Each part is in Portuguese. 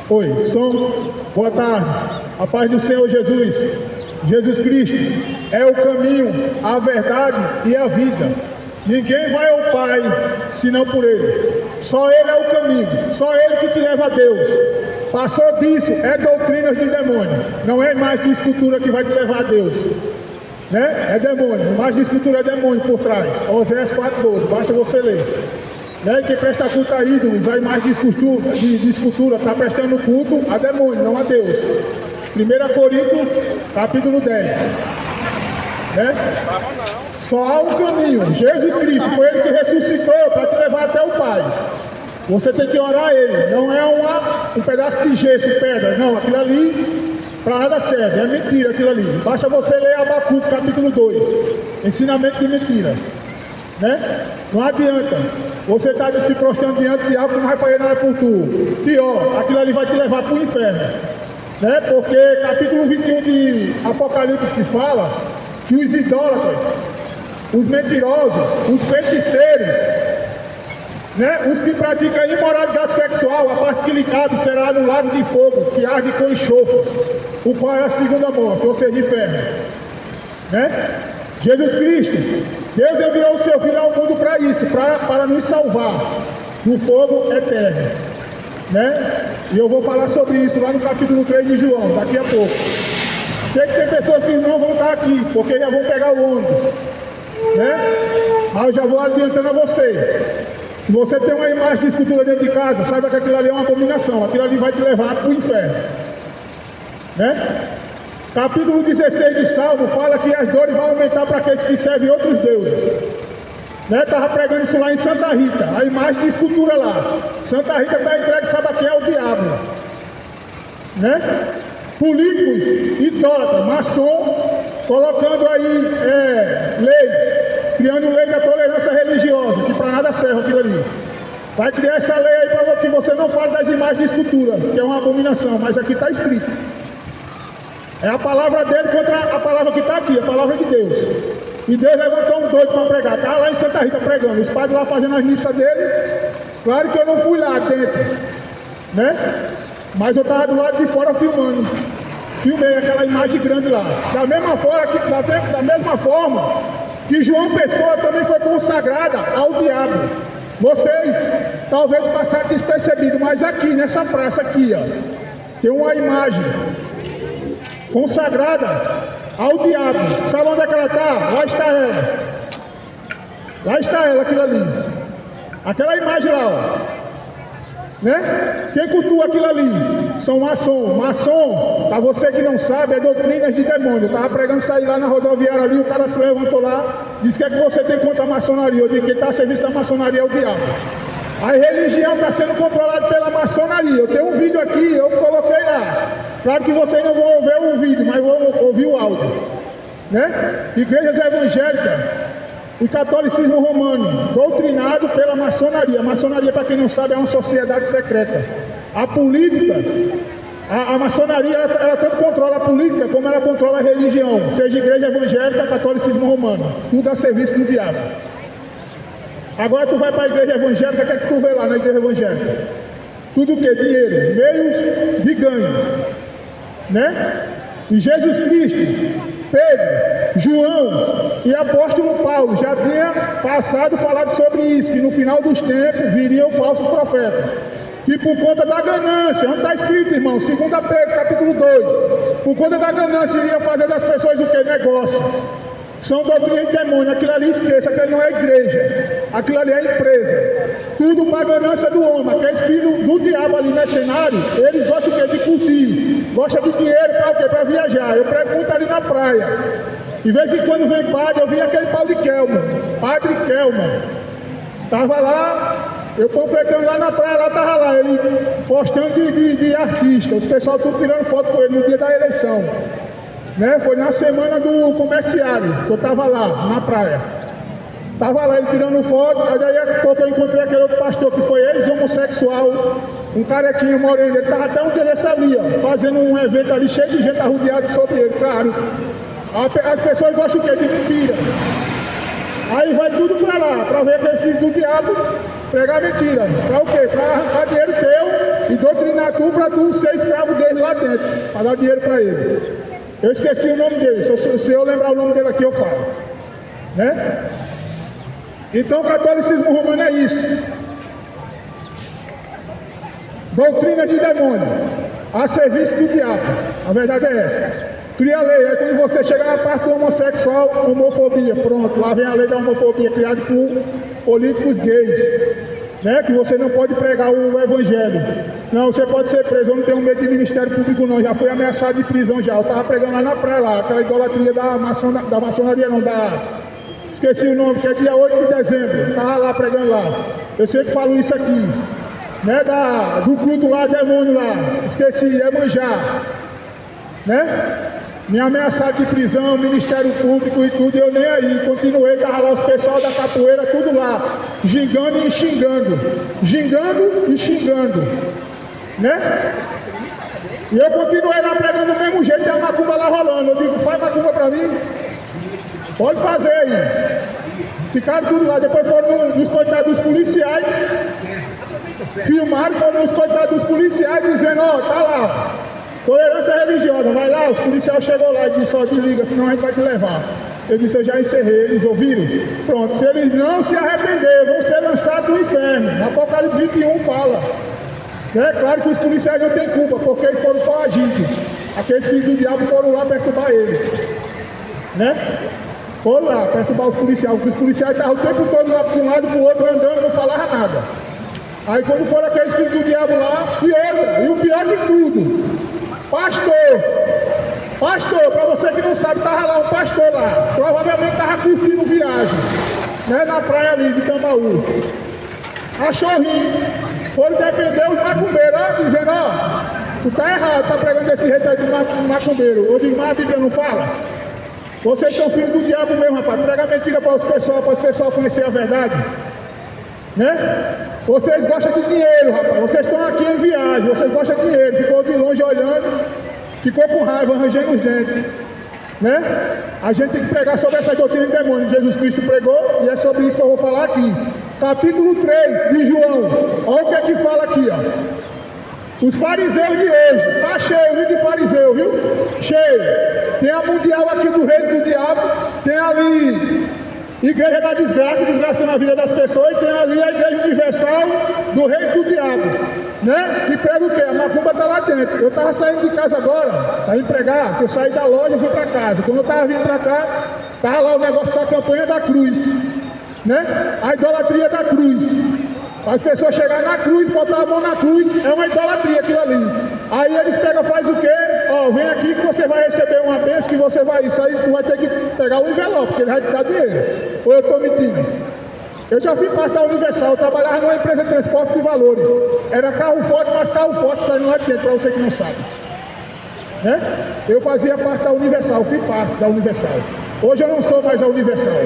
Oi, som. Boa tarde. A paz do Senhor Jesus. Jesus Cristo é o caminho, a verdade e a vida. Ninguém vai ao Pai senão por Ele. Só Ele é o caminho. Só Ele que te leva a Deus. Passou disso, é doutrinas de demônio. Não é mais de escultura que vai te levar a Deus. Né? É demônio. Mais de escultura é demônio por trás. Oséias 4:12. Basta você ler. Né? Quem presta culto a ídolos, vai mais de escultura, está prestando culto a demônio, não a Deus. 1 Coríntios, capítulo 10. Né? Só há um caminho, Jesus Cristo, foi Ele que ressuscitou para te levar até o Pai. Você tem que orar a Ele, não é um pedaço de gesso, pedra, não, aquilo ali para nada serve, é mentira aquilo ali. Basta você ler Abacuque, capítulo 2, ensinamento de mentira. Né? Não adianta, você está se prostrando diante de algo que não vai fazer nada por tu. Pior, aquilo ali vai te levar para o inferno. Né? Porque capítulo 21 de Apocalipse fala que os idólatras, os mentirosos, os feiticeiros, né? Os que praticam imoralidade sexual, a parte que lhe cabe será no lago de fogo, que arde com enxofre, o qual é a segunda morte, ou seja, inferno. Né? Jesus Cristo, Deus enviou o seu Filho ao mundo para isso, para nos salvar do fogo eterno. Né? E eu vou falar sobre isso lá no capítulo 3 de João, daqui a pouco. Sei que tem pessoas que não vão estar aqui, porque já vão pegar o ônibus. Né? Mas eu já vou adiantando a você. Se você tem uma imagem de escultura dentro de casa, saiba que aquilo ali é uma abominação. Aquilo ali vai te levar para o inferno. Né? Capítulo 16 de Salmo fala que as dores vão aumentar para aqueles que servem outros deuses. Né? Estava pregando isso lá em Santa Rita, a imagem de escultura lá. Santa Rita está entregue, sabe a quem é o diabo. Né? Políticos, idólatras, maçom, colocando aí leis, criando lei da tolerância religiosa, que para nada serve aquilo ali. Vai criar essa lei aí para que você não fale das imagens de escultura, que é uma abominação, mas aqui está escrito. É a palavra dele contra a palavra que está aqui, a palavra de Deus. E Deus levantou um doido para pregar. Está lá em Santa Rita pregando. Os padres lá fazendo as missas dele. Claro que eu não fui lá dentro. Né? Mas eu estava do lado de fora filmando. Filmei aquela imagem grande lá. Da mesma forma que João Pessoa também foi consagrada ao diabo. Vocês talvez passaram despercebido, mas aqui, nessa praça aqui, ó, tem uma imagem consagrada ao diabo. Sabe onde é que ela está? Lá está ela. Lá está ela, aquilo ali. Aquela imagem lá, ó. Né? Quem cultua aquilo ali? São maçom. Maçom, para você que não sabe, é doutrinas de demônio. Eu estava pregando sair lá na rodoviária ali, o cara se levantou lá, disse que é que você tem contra a maçonaria. Eu disse que está a serviço da maçonaria é o diabo. A religião está sendo controlada pela maçonaria. Eu tenho um vídeo aqui, eu coloquei lá. Claro que vocês não vão ver o vídeo, mas vão ouvir o áudio. Né? Igrejas evangélicas e catolicismo romano, doutrinado pela maçonaria. A maçonaria, para quem não sabe, é uma sociedade secreta. A política, a maçonaria, ela tanto controla a política como ela controla a religião, seja igreja evangélica, catolicismo romano, tudo a serviço do diabo. Agora tu vai para a igreja evangélica, o que é que tu vê lá na igreja evangélica? Tudo o que? Dinheiro, meios de ganho. Né? E Jesus Cristo, Pedro, João e apóstolo Paulo já tinha falado sobre isso, que no final dos tempos viria o falso profeta. E por conta da ganância, onde está escrito, irmão? 2 Pedro, capítulo 2. Por conta da ganância, iria fazer das pessoas o que? Negócio. São doutrinas de demônio. Aquilo ali esqueça, aquilo não é igreja. Aquilo ali é empresa. Tudo para a ganância do homem. Aqueles filhos do diabo ali mercenário, eles gostam o quê? De curtir. Gostam de dinheiro para o quê? Para viajar. Eu pergunto ali na praia. De vez em quando vem padre, eu vi aquele Padre Kelman. Estava lá, eu panfletando lá na praia, lá estava lá, ele postando de artista. Os pessoal tudo tirando foto com ele no dia da eleição. Né? Foi na semana do comerciário, que eu estava lá, na praia. Estava lá ele tirando foto, aí daí a pouco eu encontrei aquele outro pastor que foi ex-homossexual, um carequinho moreno, ele estava até um dia dessa ali, ó, fazendo um evento ali cheio de gente arrodeada sobre ele, claro. As pessoas gostam o quê? De mentira. Aí vai tudo para lá, para ver aquele filho do diabo pregar mentira. Para o quê? Para arrancar dinheiro teu e doutrinar para tu ser escravo dele lá dentro, para dar dinheiro para ele. Eu esqueci o nome dele, se eu lembrar o nome dele aqui eu falo. Né? Então o catolicismo romano é isso. Doutrina de demônio, a serviço do diabo. A verdade é essa. Cria a lei, aí quando você chegar na parte do homossexual, homofobia, pronto, lá vem a lei da homofobia criada por políticos gays. Né, que você não pode pregar o evangelho. Não, você pode ser preso. Eu não tenho medo de ministério público não, já fui ameaçado de prisão já. Eu estava pregando lá na praia, lá, aquela idolatria da maçonaria não, esqueci o nome, que é dia 8 de dezembro. Estava lá pregando lá. Eu sempre falo isso aqui. Né, do culto lá, demônio lá. Esqueci, é manjar. Né? Me ameaçaram de prisão, Ministério Público e tudo, eu nem aí, continuei, estava lá os pessoal da capoeira, tudo lá, gingando e xingando, né? E eu continuei lá pregando do mesmo jeito, e a macumba lá rolando, eu digo, faz macumba para mim, pode fazer aí. Ficaram tudo lá, depois foram nos coitados dos policiais, filmaram, foram nos coitados dos policiais, dizendo, ó, tá lá. Tolerância religiosa, vai lá, os policiais chegou lá e disse, ó, desliga, senão a gente vai te levar. Eu disse, eu já encerrei, eles ouviram? Pronto, se eles não se arrepender, vão ser lançados no inferno. Apocalipse 21 fala. É claro que os policiais não têm culpa, porque eles foram coagidos. Aqueles filhos do diabo foram lá perturbar eles. Né? Foram lá perturbar os policiais, porque os policiais estavam o tempo todo lá para um lado e para o outro andando, não falavam nada. Aí quando foram aqueles filhos do diabo lá, e outra, e o pior de tudo, pastor, para você que não sabe, estava lá um pastor lá, provavelmente estava curtindo viagem, né, na praia ali de Tambaú. Achou ruim, foi defender os macumbeiros, ó, dizendo, ó, tu tá errado, tá pregando desse jeito aí de macumbeiro. Eu digo, mas a Bíblia não fala? Vocês são filhos do diabo mesmo, rapaz, prega mentira para o pessoal conhecer a verdade. Né? Vocês gostam de dinheiro, rapaz. Vocês estão aqui em viagem, vocês gostam de dinheiro. Ficou de longe olhando, ficou com raiva, arranjando os dentes. Né? A gente tem que pregar sobre essa doutrina de demônio. Jesus Cristo pregou e é sobre isso que eu vou falar aqui. Capítulo 3 de João. Olha o que é que fala aqui, ó. Os fariseus de hoje. Tá cheio de fariseu, viu? Cheio. Tem a mundial aqui do reino do diabo. Tem ali Igreja da desgraça, desgraçando a vida das pessoas, e tem ali a Igreja Universal do Reino do Diabo, né? Que prega o quê? A macumba está lá dentro. Eu estava saindo de casa agora, para ir pregar, que eu saí da loja e fui para casa. Quando eu estava vindo para cá, estava lá o negócio da campanha da cruz, né? A idolatria da cruz. As pessoas chegarem na cruz, botar a mão na cruz, é uma idolatria aquilo ali. Aí eles pegam, faz o quê? Ó, vem aqui que você vai receber uma bênção, que você vai, isso aí tu vai ter que pegar o envelope, porque ele vai te dar dinheiro. Ou eu estou mentindo? Eu já fui parte da Universal, eu trabalhava numa empresa de transporte de valores. Era carro forte, mas carro forte saindo lá de dentro, para você que não sabe. Né? Eu fazia parte da Universal, fui parte da Universal. Hoje eu não sou mais a Universal.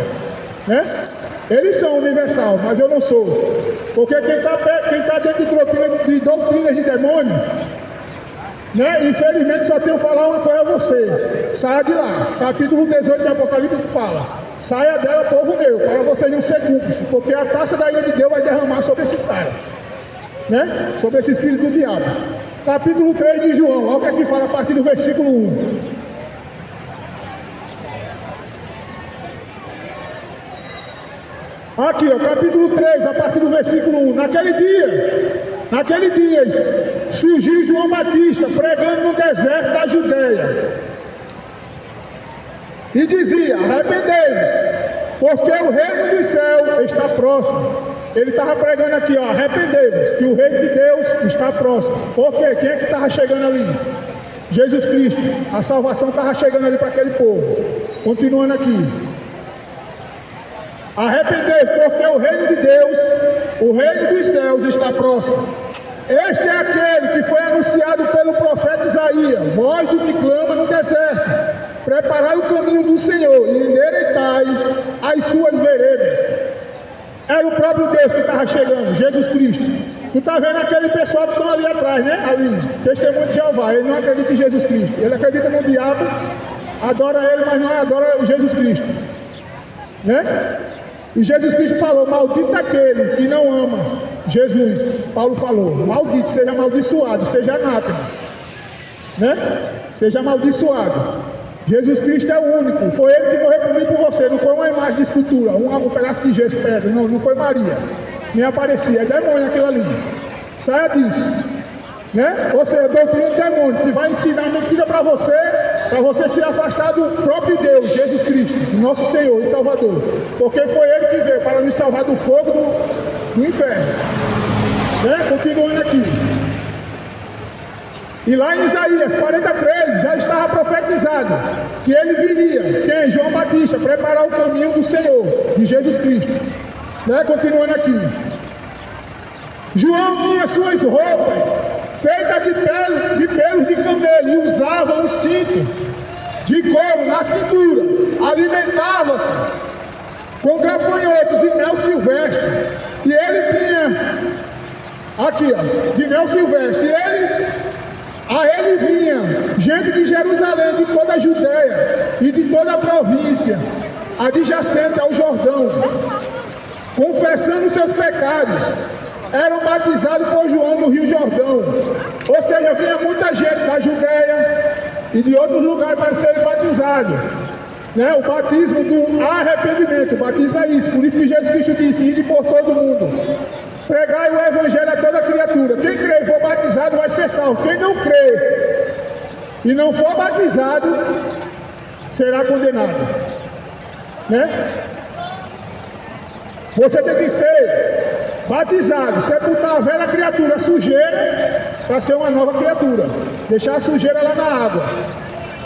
Né? Eles são universal, mas eu não sou. Porque quem está dentro de doutrinas de demônio, né? Infelizmente só tenho que falar uma coisa a você. Saia de lá. Capítulo 18 de Apocalipse fala. Saia dela, povo meu, para vocês não ser cúmplices, porque a taça da ira de Deus vai derramar sobre esses caras. Né? Sobre esses filhos do diabo. Capítulo 3 de João, olha o que aqui fala a partir do versículo 1. Aqui, ó, capítulo 3, a partir do versículo 1. Naquele dia, surgiu João Batista pregando no deserto da Judeia. E dizia, arrependei-vos, porque o reino dos céus está próximo. Ele estava pregando aqui, ó, arrependei-vos, que o reino de Deus está próximo. Por quê? Quem é que estava chegando ali? Jesus Cristo. A salvação estava chegando ali para aquele povo. Continuando aqui. Arrependei, porque o reino de Deus, o reino dos céus está próximo. Este é aquele que foi anunciado pelo profeta Isaías, voz do que clama no deserto. Preparai o caminho do Senhor e endireitai as suas veredas. Era o próprio Deus que estava chegando, Jesus Cristo. Tu está vendo aquele pessoal que estão ali atrás, né? Ali, testemunho de Jeová. Ele não acredita em Jesus Cristo. Ele acredita no diabo, adora ele, mas não adora Jesus Cristo. Né? E Jesus Cristo falou, maldito aquele que não ama Jesus, Paulo falou, maldito, seja amaldiçoado, seja anátema, né? Seja amaldiçoado. Jesus Cristo é o único, foi ele que morreu por mim e por você, não foi uma imagem de escultura, um pedaço de gesso, pedra, não foi Maria, nem aparecia, é demônio aquilo ali, saia disso, né? Ou seja, doutrina do demônio, que vai ensinar mentira para você se afastar do próprio Deus, Jesus Cristo, nosso Senhor e Salvador, porque foi ele que veio para nos salvar do fogo do inferno, né? Continuando aqui. E lá em Isaías 43 já estava profetizado que ele viria, quem? João Batista, preparar o caminho do Senhor, de Jesus Cristo, né? Continuando aqui. João tinha suas roupas feitas de pelos de camelo e usava um cinto de couro na cintura, alimentava-se com gafanhotos e mel silvestre, e ele tinha aqui, ó, de mel silvestre, a ele vinha gente de Jerusalém, de toda a Judéia e de toda a província adjacente ao Jordão, confessando seus pecados, eram batizados por João no Rio Jordão. Ou seja, vinha muita gente da Judéia e de outros lugares para serem batizados, né? O batismo do arrependimento, o batismo é isso, por isso que Jesus Cristo disse, ide por todo mundo, pregai o evangelho a toda criatura, quem crê e for batizado vai ser salvo, quem não crê e não for batizado será condenado, né? Você tem que ser batizado, sepultar a velha criatura, a sujeira, para ser uma nova criatura, deixar a sujeira lá na água,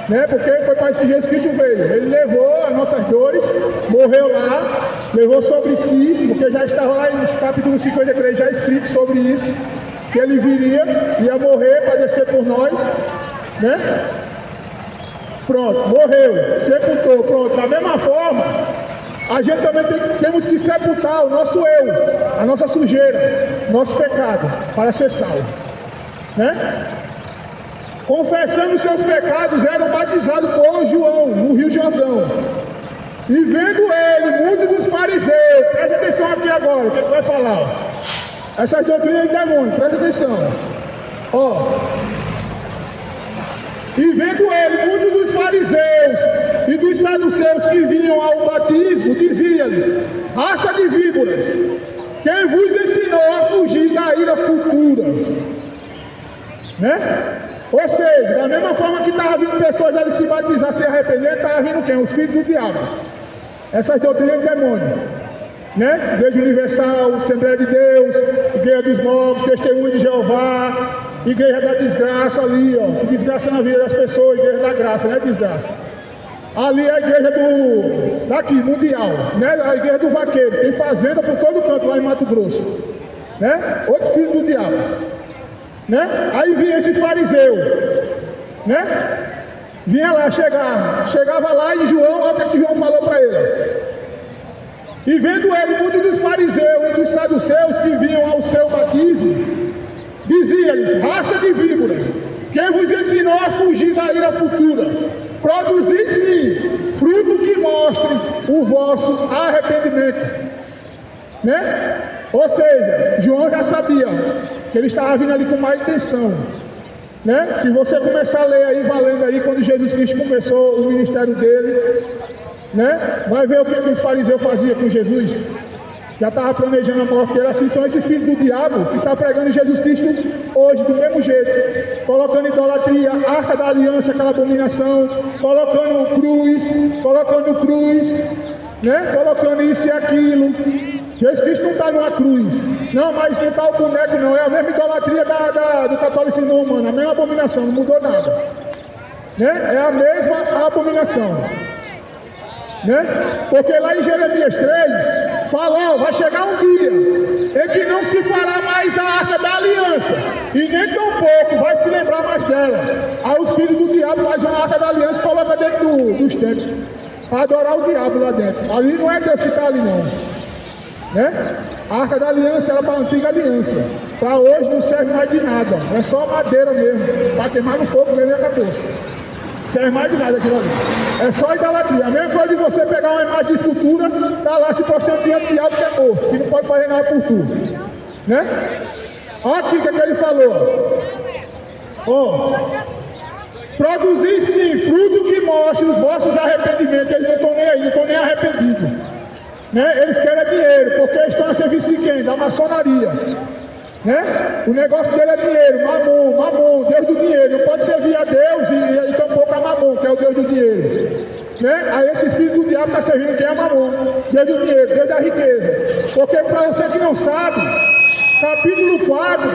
né? Porque foi para isso que Jesus Cristo veio, ele levou as nossas dores, morreu lá, levou sobre si, porque já estava lá em capítulo 53 já escrito sobre isso, que ele ia morrer para descer por nós, né? Pronto, morreu, sepultou, pronto. Da mesma forma, a gente também temos que sepultar o nosso eu, a nossa sujeira, nosso pecado, para ser salvo, né? Confessando seus pecados, eram batizados por João no Rio Jordão. E vendo ele, muitos dos fariseus, presta atenção aqui agora, o que ele vai falar? Ó. Essas doutrinas de demônio, presta atenção. Ó. E vendo ele, muitos dos fariseus e dos saduceus que vinham ao batismo, dizia-lhes, raça de víboras, quem vos ensinou a fugir da ira futura? Né? Ou seja, da mesma forma que estava vindo pessoas ali se batizar, se arrepender, estava vindo quem? Os filhos do diabo. Essas doutrinas de demônio, né? Igreja Universal, Assembleia de Deus, Igreja dos Novos, Testemunho de Jeová, Igreja da Desgraça ali, ó, que desgraça na vida das pessoas, Igreja da Graça, né? Desgraça. Ali é a igreja daqui, mundial, né? A igreja do vaqueiro, tem fazenda por todo canto lá em Mato Grosso, né? Outro filho do diabo, né? Aí vinha esse fariseu, né? Vinha lá, chegava lá em João, olha o que João falou para ele. E vendo ele, muitos dos fariseus e dos saduceus que vinham ao seu batismo, dizia-lhes, raça de víboras, quem vos ensinou a fugir da ira futura? Produzir sim, fruto que mostre o vosso arrependimento. Né? Ou seja, João já sabia que ele estava vindo ali com má intenção. Né? Se você começar a ler aí, valendo aí, quando Jesus Cristo começou o ministério dele, né? Vai ver o que os fariseus faziam com Jesus. Já estava planejando a morte dele. Assim são esses filhos do diabo que estão pregando Jesus Cristo hoje, do mesmo jeito, colocando idolatria, arca da aliança, aquela abominação, colocando cruz, né? Colocando isso e aquilo. Jesus Cristo não está numa cruz, não, mas não está o boneco não, é a mesma idolatria do catolicismo romano, a mesma abominação, não mudou nada, né? É a mesma abominação, né? Porque lá em Jeremias 3 fala, vai chegar um dia em que não se fará mais a arca da aliança e nem tão pouco vai se lembrar mais dela. Aí os filhos do diabo fazem uma arca da aliança e colocam dentro dos templos para adorar o diabo lá dentro. Ali não é Deus que está ali não. Né? A arca da aliança era para a antiga aliança, para hoje não serve mais de nada, é só madeira mesmo, para queimar no fogo mesmo e acabou. Serve mais de nada aquilo ali, é só idolatria. A mesma coisa de você pegar uma imagem de escultura, está lá se postando diante de diabo que é morto, que não pode fazer nada por tudo, né? Olha aqui o que ele falou. Produzir sim fruto que mostre os vossos arrependimentos. Eles não estão nem aí, não estão nem arrependidos, né? Eles querem dinheiro, porque eles estão a serviço de quem? Da maçonaria, né? O negócio dele é dinheiro, mamon, Deus do dinheiro. Não pode servir a Deus e tampouco a mamon, que é o Deus do dinheiro, né? Aí esses filhos do diabo estão servindo quem é mamon, Deus do dinheiro, Deus da riqueza. Porque para você que não sabe, capítulo 4,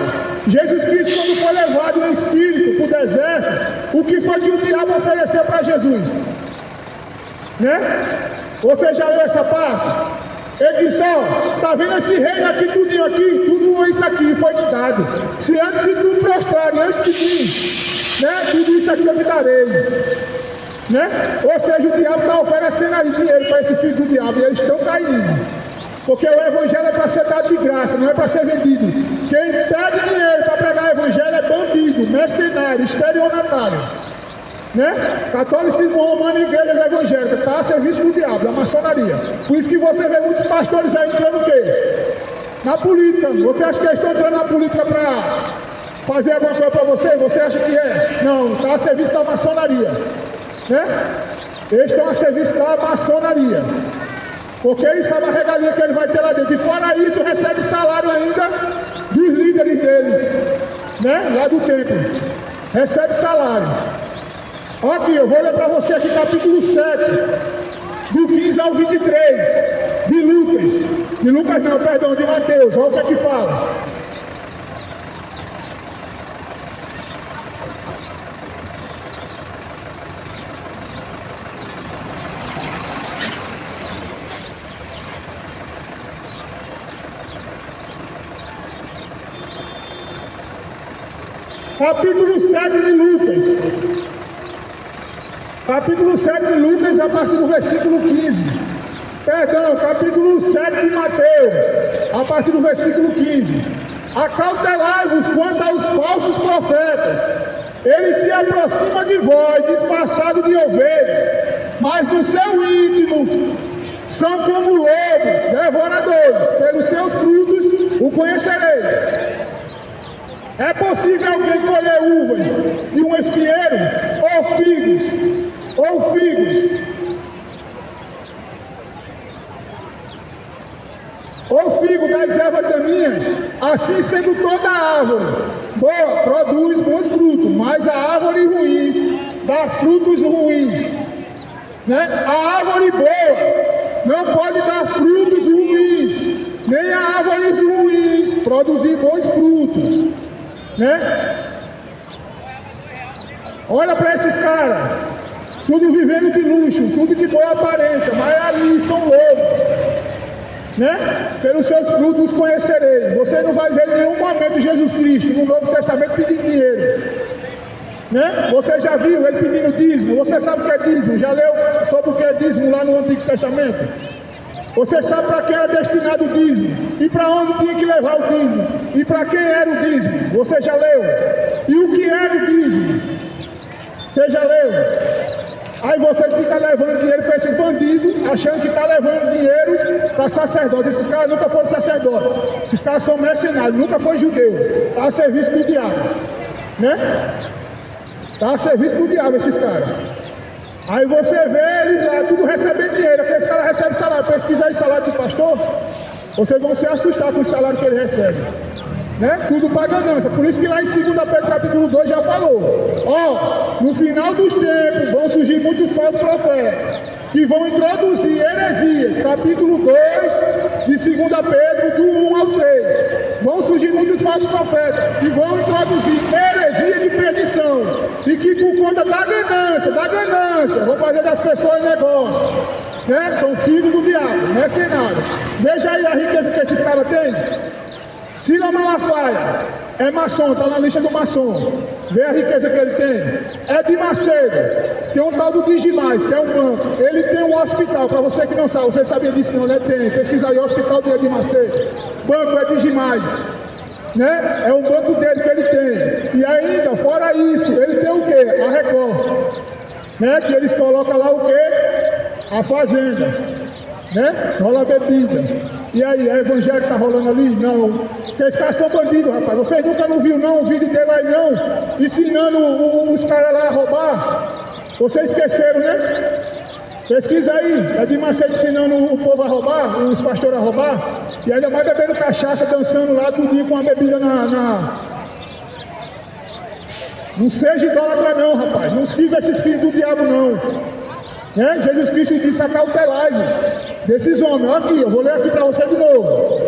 Jesus Cristo, quando foi levado no Espírito para o deserto, o que foi que o diabo ofereceu para Jesus, né? Você já leu essa parte? Ele disse, tá vendo esse reino aqui, tudinho aqui, tudo isso aqui foi me dado. Se antes se tu prostrarem antes de mim, né, tudo isso aqui eu te darei, né? Ou seja, o diabo está oferecendo aí dinheiro para esse filho do diabo e eles estão caindo. Porque o evangelho é para ser dado de graça, não é para ser vendido. Quem pede dinheiro para pregar o evangelho é bandido, mercenário, estelionatário, né? Catolicismo romano e igreja evangélica está a serviço do diabo, da maçonaria. Por isso que você vê muitos pastores aí entrando o quê? Na política. Você acha que eles estão entrando na política para fazer alguma coisa para você? Você acha que é? Não, está a serviço da maçonaria, né? Eles estão a serviço da maçonaria. Porque ele sabe a regalia que ele vai ter lá dentro. E fora isso, recebe salário ainda dos líderes dele, né? Lá do templo. Recebe salário. Aqui, eu vou ler para você aqui capítulo 7, do 15 ao 23, de Lucas. De Lucas não, perdão, de Mateus. Olha o que é que fala. Capítulo 7 de Lucas. Capítulo 7 de Lucas, a partir do versículo 15. Perdão, capítulo 7 de Mateus, a partir do versículo 15. Acautelai-vos quanto aos falsos profetas. Eles se aproximam de vós, disfarçados de ovelhas, mas no seu íntimo são como lobos, devoradores. Pelos seus frutos o conhecereis. É possível alguém colher uvas de um espinheiro, ou figo das ervas daninhas? Assim sendo toda árvore boa produz bons frutos, mas a árvore ruim dá frutos ruins, né? A árvore boa não pode dar frutos ruins, nem a árvore ruins produzir bons frutos, né? Olha para esses caras, tudo vivendo de luxo, tudo de boa aparência, mas ali são lobos, né? Pelos seus frutos conhecereis. Você não vai ver em nenhum momento Jesus Cristo no Novo Testamento pedindo dinheiro, né? Você já viu ele pedindo dízimo? Você sabe o que é dízimo? Já leu sobre o que é dízimo lá no Antigo Testamento? Você sabe para quem era destinado o dízimo? E para onde tinha que levar o dízimo? E para quem era o dízimo? Você já leu? E o que era o dízimo? Você já leu? Aí você fica levando dinheiro para esses bandidos, achando que está levando dinheiro para sacerdote. Esses caras nunca foram sacerdotes. Esses caras são mercenários, nunca foi judeu. Está a serviço do diabo, né? Está a serviço do diabo esses caras. Aí você vê eles lá, tudo recebendo dinheiro. Aqueles caras recebem salário. Pesquisa aí salário do pastor, vocês vão se assustar com o salário que ele recebe, né? Tudo para ganância. Por isso que lá em 2 Pedro capítulo 2 já falou. No final dos tempos vão surgir muitos falsos profetas que vão introduzir heresias. Capítulo 2 de 2 Pedro, do 1 ao 3. Vão surgir muitos falsos profetas que vão introduzir heresia de perdição. E que por conta da ganância, vão fazer das pessoas negócio, né? São filhos do diabo, mercenários. Veja aí a riqueza que esses caras têm. Silas Malafaia é maçom, está na lista do maçom. Vê a riqueza que ele tem. É de Macedo, tem um tal do Digimais, que é um banco. Ele tem um hospital, para você que não sabe, você sabia disso não, né? Tem, pesquisa aí, hospital de Macedo. Banco é Digimais, né? É um banco dele que ele tem. E ainda, fora isso, ele tem o quê? A Record, né? Que eles colocam lá o quê? A fazenda, né? Rola bebida. E aí, é evangelho que tá rolando ali? Não. Porque esses caras são bandidos, rapaz. Vocês nunca não viram não o vídeo dele aí não, ensinando os caras lá a roubar. Vocês esqueceram, né? Pesquisa aí, é de Macedo ensinando o povo a roubar, os pastores a roubar, e ainda mais bebendo cachaça, dançando lá, tudinho com a bebida Não seja idólatra não, rapaz, não siga esses filhos do diabo não. Né? Jesus Cristo disse: acautelai-vos desses homens. Olha aqui, eu vou ler aqui para você de novo.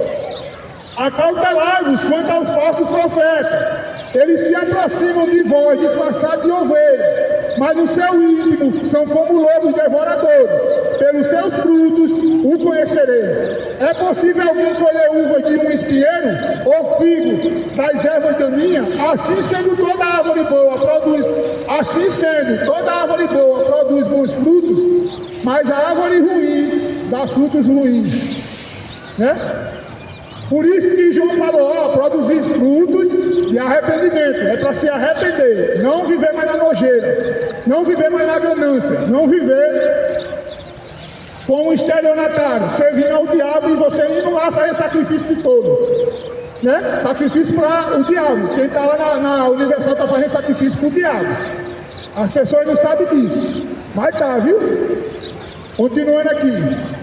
Acautelai-vos quanto aos falsos profetas. Eles se aproximam de vós, disfarçados de ovelhas, mas no seu íntimo são como lobos devoradores. Pelos seus frutos o conhecereis. É possível alguém colher uvas de um espinheiro ou figo das ervas daninhas? Assim sendo toda árvore boa produz bons frutos, mas a árvore ruim dá frutos ruins. Né? Por isso que João falou, produzir frutos de arrependimento, é para se arrepender, não viver mais na nojeira, não viver mais na ganância, não viver como um estelionatário, servindo ao diabo e você indo lá fazer sacrifício de todo, né? Sacrifício para o diabo, quem está lá na Universal está fazendo sacrifício para o diabo, as pessoas não sabem disso, mas tá, viu? Continuando aqui.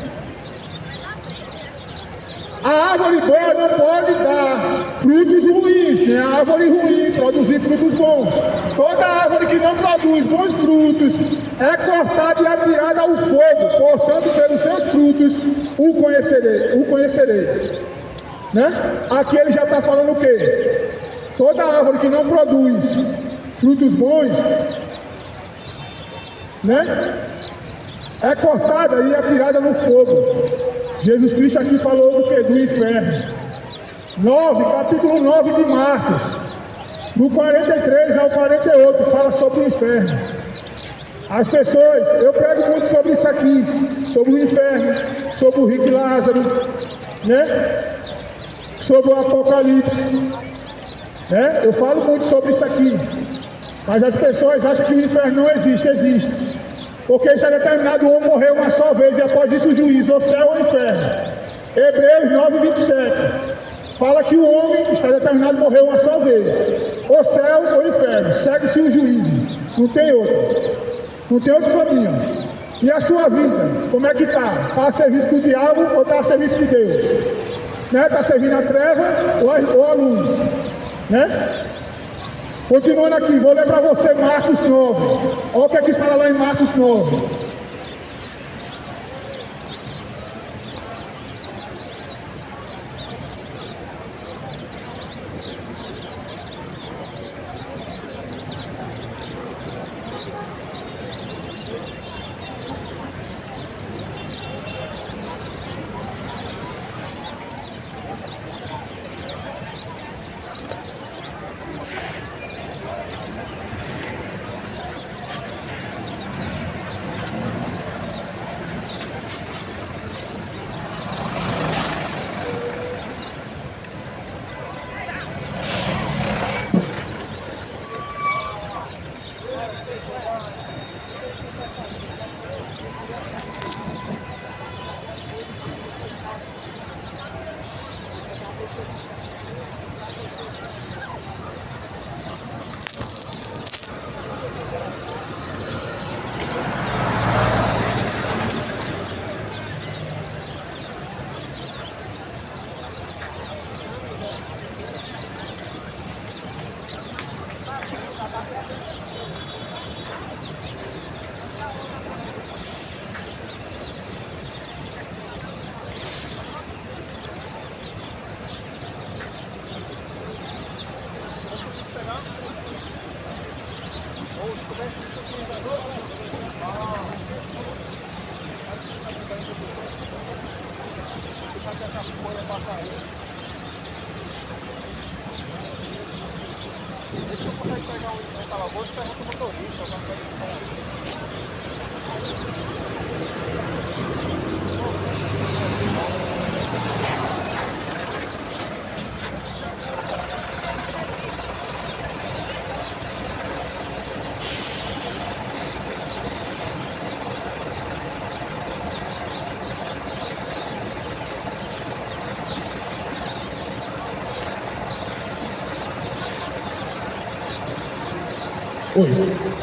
A árvore boa não pode dar frutos ruins, né? A árvore ruim produzir frutos bons. Toda árvore que não produz bons frutos é cortada e atirada ao fogo, portanto, pelos seus frutos o conhecerei. Né? Aqui ele já está falando o quê? Toda árvore que não produz frutos bons, né? É cortada e atirada no fogo. Jesus Cristo aqui falou do que? Do inferno. Capítulo 9 de Marcos, do 43 ao 48, fala sobre o inferno. As pessoas, eu prego muito sobre isso aqui, sobre o inferno, sobre o rico Lázaro, né? Sobre o Apocalipse, né? Eu falo muito sobre isso aqui, mas as pessoas acham que o inferno não existe, existe. Porque está determinado o homem morrer uma só vez e após isso o juízo, o céu ou o inferno. Hebreus 9, 27. Fala que o homem está determinado a morrer uma só vez. O céu ou o inferno. Segue-se o juízo. Não tem outro. Não tem outro caminho. E a sua vida? Como é que está? Está a serviço do diabo ou está a serviço de Deus? Né? Está servindo a treva ou a luz? Né? Continuando aqui, vou ler para você Marcos 9. Olha o que é que fala lá em Marcos 9.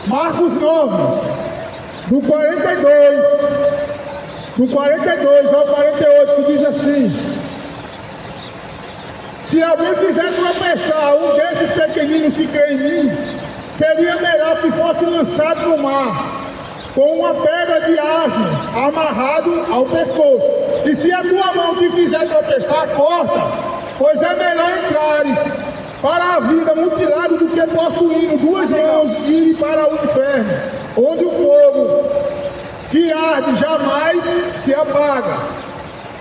Marcos 9, do 42 ao 48, que diz assim: se alguém fizer tropeçar um desses pequeninos que crê em mim, seria melhor que fosse lançado no mar, com uma pedra de asno amarrado ao pescoço. E se a tua mão te fizer tropeçar, corta, pois é melhor entrares para a vida mutilado do que possuindo duas mãos e ir para o inferno, onde o fogo que arde jamais se apaga.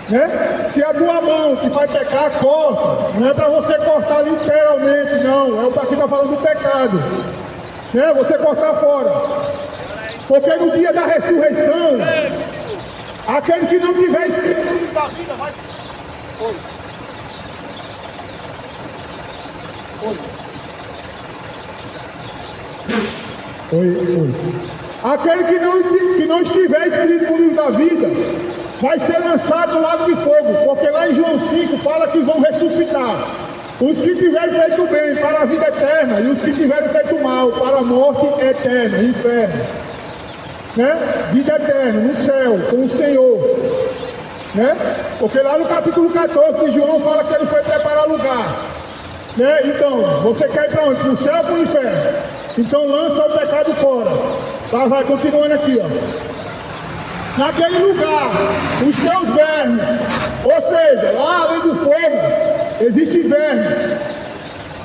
Né? Se a tua mão te faz pecar, corta. Não é para você cortar literalmente, não. É o que está falando do pecado. Né? Você cortar fora. Porque no dia da ressurreição, aquele que não tiver escrito no livro da vida vai... Oi. Aquele que não estiver escrito no livro da vida vai ser lançado no lago de fogo, porque lá em João 5 fala que vão ressuscitar os que tiverem feito bem para a vida eterna e os que tiverem feito mal para a morte eterna, inferno, né? Vida eterna no céu com o Senhor, né? Porque lá no capítulo 14 de João fala que ele foi preparar lugar, né? Então, você quer ir para onde? Para o céu ou para o inferno? Então lança o pecado fora. Tá, vai continuando aqui, ó. Naquele lugar, os teus vermes, ou seja, lá além do fogo, existem vermes,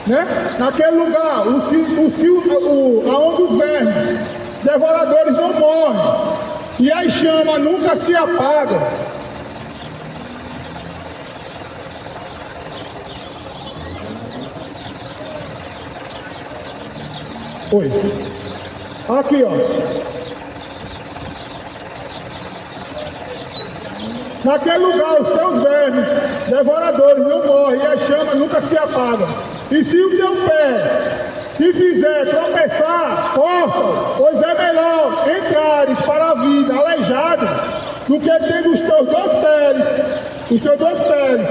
né? Naquele lugar, aonde os vermes, devoradores não morrem, e as chamas nunca se apagam. Aqui, ó. Naquele lugar, os teus vermes, devoradores, não morrem, e as chamas nunca se apagam. E se o teu pé te fizer tropeçar, corta, pois é melhor entrares para a vida aleijado do que tendo os seus dois pés,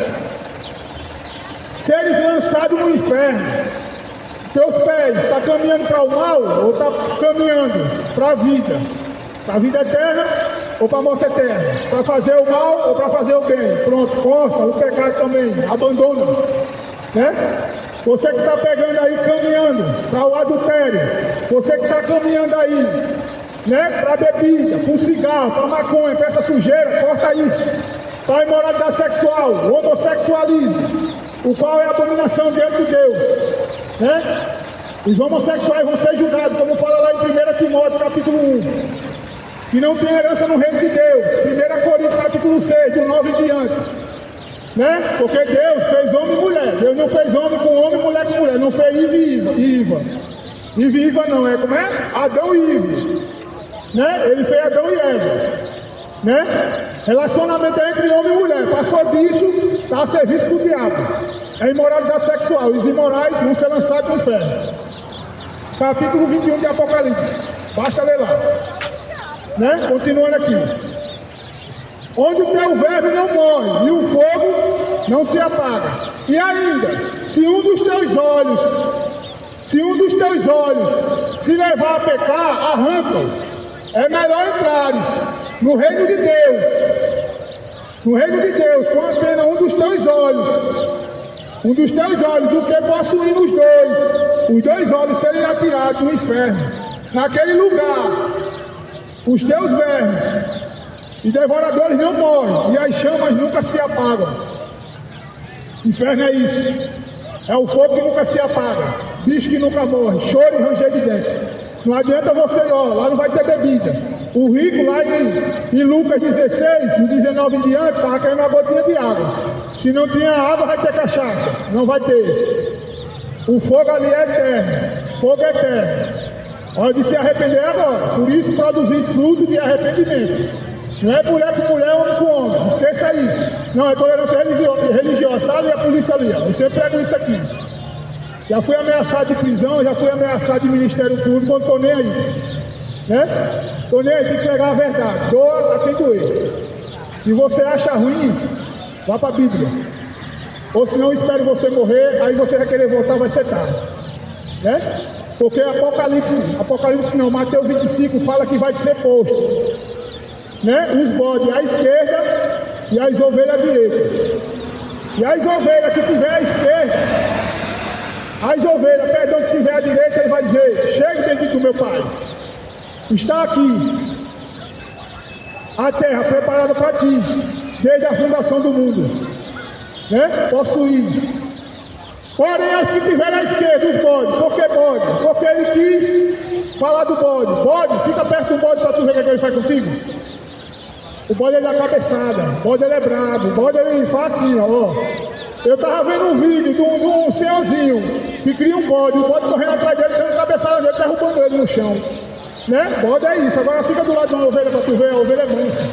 seres lançados no inferno. Teus pés, está caminhando para o mal ou está caminhando para a vida? Para a vida eterna ou para a morte eterna? Para fazer o mal ou para fazer o bem? Pronto, corta o pecado também, abandona. Né? Você que está pegando aí, caminhando para o adultério, você que está caminhando aí, né, para a bebida, para o cigarro, para a maconha, para essa sujeira, corta isso. Para a imoralidade sexual, o homossexualismo, o qual é abominação diante de Deus. Né? Os homossexuais vão ser julgados, como fala lá em 1 Timóteo capítulo 1, que não tem herança no reino de Deus. 1 Coríntios capítulo 6, do 9 em diante, né? Porque Deus fez homem e mulher. Deus não fez homem com homem, mulher com mulher. Não fez Iva e Iva. Iva e Iva não, como é? Adão e Iva, né? Ele fez Adão e Eva, né? Relacionamento entre homem e mulher. Passou disso, está a serviço do diabo. É imoralidade sexual. Os imorais vão ser lançados no inferno. Capítulo 21 de Apocalipse. Basta ler lá. Né? Continuando aqui. Onde o teu verme não morre e o fogo não se apaga. E ainda, se um dos teus olhos se levar a pecar, arranca-o. É melhor entrares no reino de Deus. No reino de Deus, com apenas um dos teus olhos, do que possuindo os dois olhos serem atirados no inferno. Naquele lugar, os teus vermes e devoradores não morrem, e as chamas nunca se apagam. Inferno é isso. É o fogo que nunca se apaga, bicho que nunca morre, choro e ranger de dentro. Não adianta você, lá não vai ter bebida. O rico lá em Lucas 16, no 19 em diante, estava caindo uma gotinha de água. Se não tinha água, vai ter cachaça. Não vai ter. O fogo ali é eterno. Fogo é eterno. Hora de se arrepender agora. Por isso, produzir fruto de arrependimento. Não é mulher com mulher, homem com homem. Esqueça isso. Não, é tolerância religiosa. Tá ali a polícia ali. Eu sempre prego isso aqui. Já fui ameaçado de prisão, já fui ameaçado de Ministério Público, não estou nem aí. Né? Estou nem aí, tem que pegar a verdade. Doa a quem doer. Se você acha ruim, vá para a Bíblia. Ou se não, espere você morrer, aí você vai querer voltar, vai ser tarde. Né? Porque Apocalipse não, Mateus 25 fala que vai ser posto, né? Os bodes à esquerda e as ovelhas à direita. E as ovelhas que tiver à esquerda, que tiver à direita, ele vai dizer: chegue, bendito do meu Pai, está aqui a terra preparada para ti, desde a fundação do mundo, né? Possuir. Porém, as que tiverem à esquerda, os bodes. Por que bode? Porque ele quis falar do bode. Bode, fica perto do bode para tu ver o que ele faz contigo. O bode ele é cabeçada, o bode ele é brabo, o bode ele faz assim, ó. Eu estava vendo um vídeo de um senhorzinho que cria um bode, o bode correndo atrás dele, dando cabeçada dele, derrubando ele no chão. Né? Bode é isso. Agora fica do lado de uma ovelha para tu ver, a ovelha é mansa.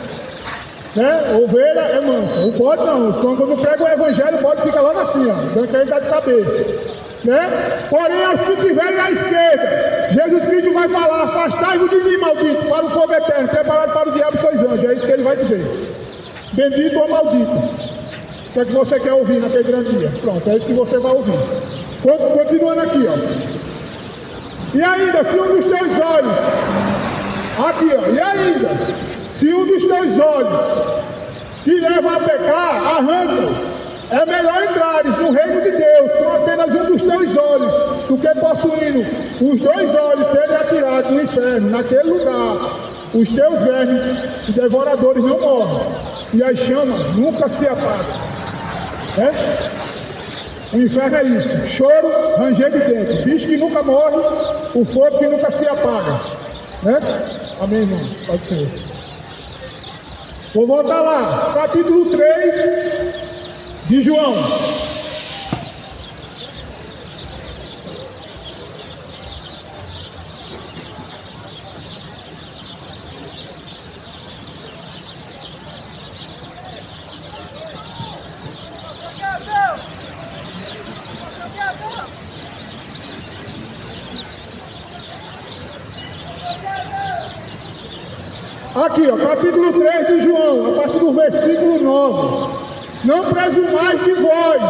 Né? A ovelha é mansa. O bode não. Quando prega o evangelho, o bode fica logo assim, ó, dando caída de cabeça. Né? Porém, aos que estiverem à esquerda, Jesus Cristo vai falar: afastai-vos de mim, maldito, para o fogo eterno, preparado para o diabo e seus anjos. É isso que ele vai dizer. Bendito ou maldito. O que é que você quer ouvir naquele grande dia? Pronto, é isso que você vai ouvir. Continuando aqui, ó. E ainda, se um dos teus olhos, aqui, ó, e ainda, se um dos teus olhos te leva a pecar, arranca-o. É melhor entrares no reino de Deus com apenas um dos teus olhos, do que possuindo os dois olhos serem atirados no inferno. Naquele lugar, os teus vermes e devoradores não morrem, e as chamas nunca se apagam. O inferno é isso: choro, ranger de dentro, bicho que nunca morre, o fogo que nunca se apaga. Amém, irmão? Pode ser. Vou voltar lá, capítulo 3 de João. Aqui, ó, capítulo 3 de João, a partir do versículo 9. Não presumais de vós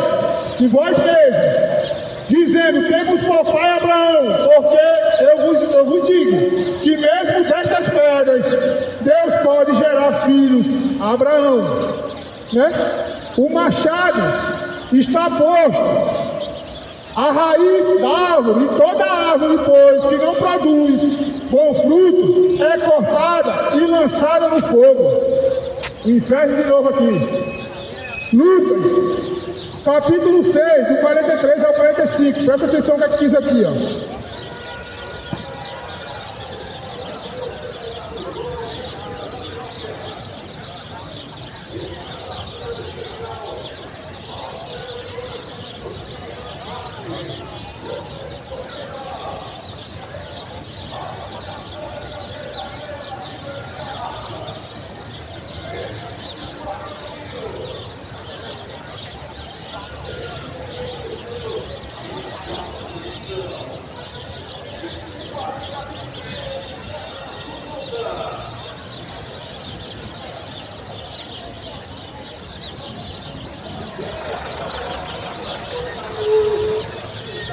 mesmos, dizendo: temos por pai Abraão, porque eu vos digo que mesmo destas pedras Deus pode gerar filhos a Abraão. O machado está posto à raiz da árvore, e toda árvore, pois, que não produz bom fruto, é cortada e lançada no fogo. O inferno de novo aqui. Lucas, capítulo 6, do 43 ao 45. Presta atenção no que diz aqui, ó.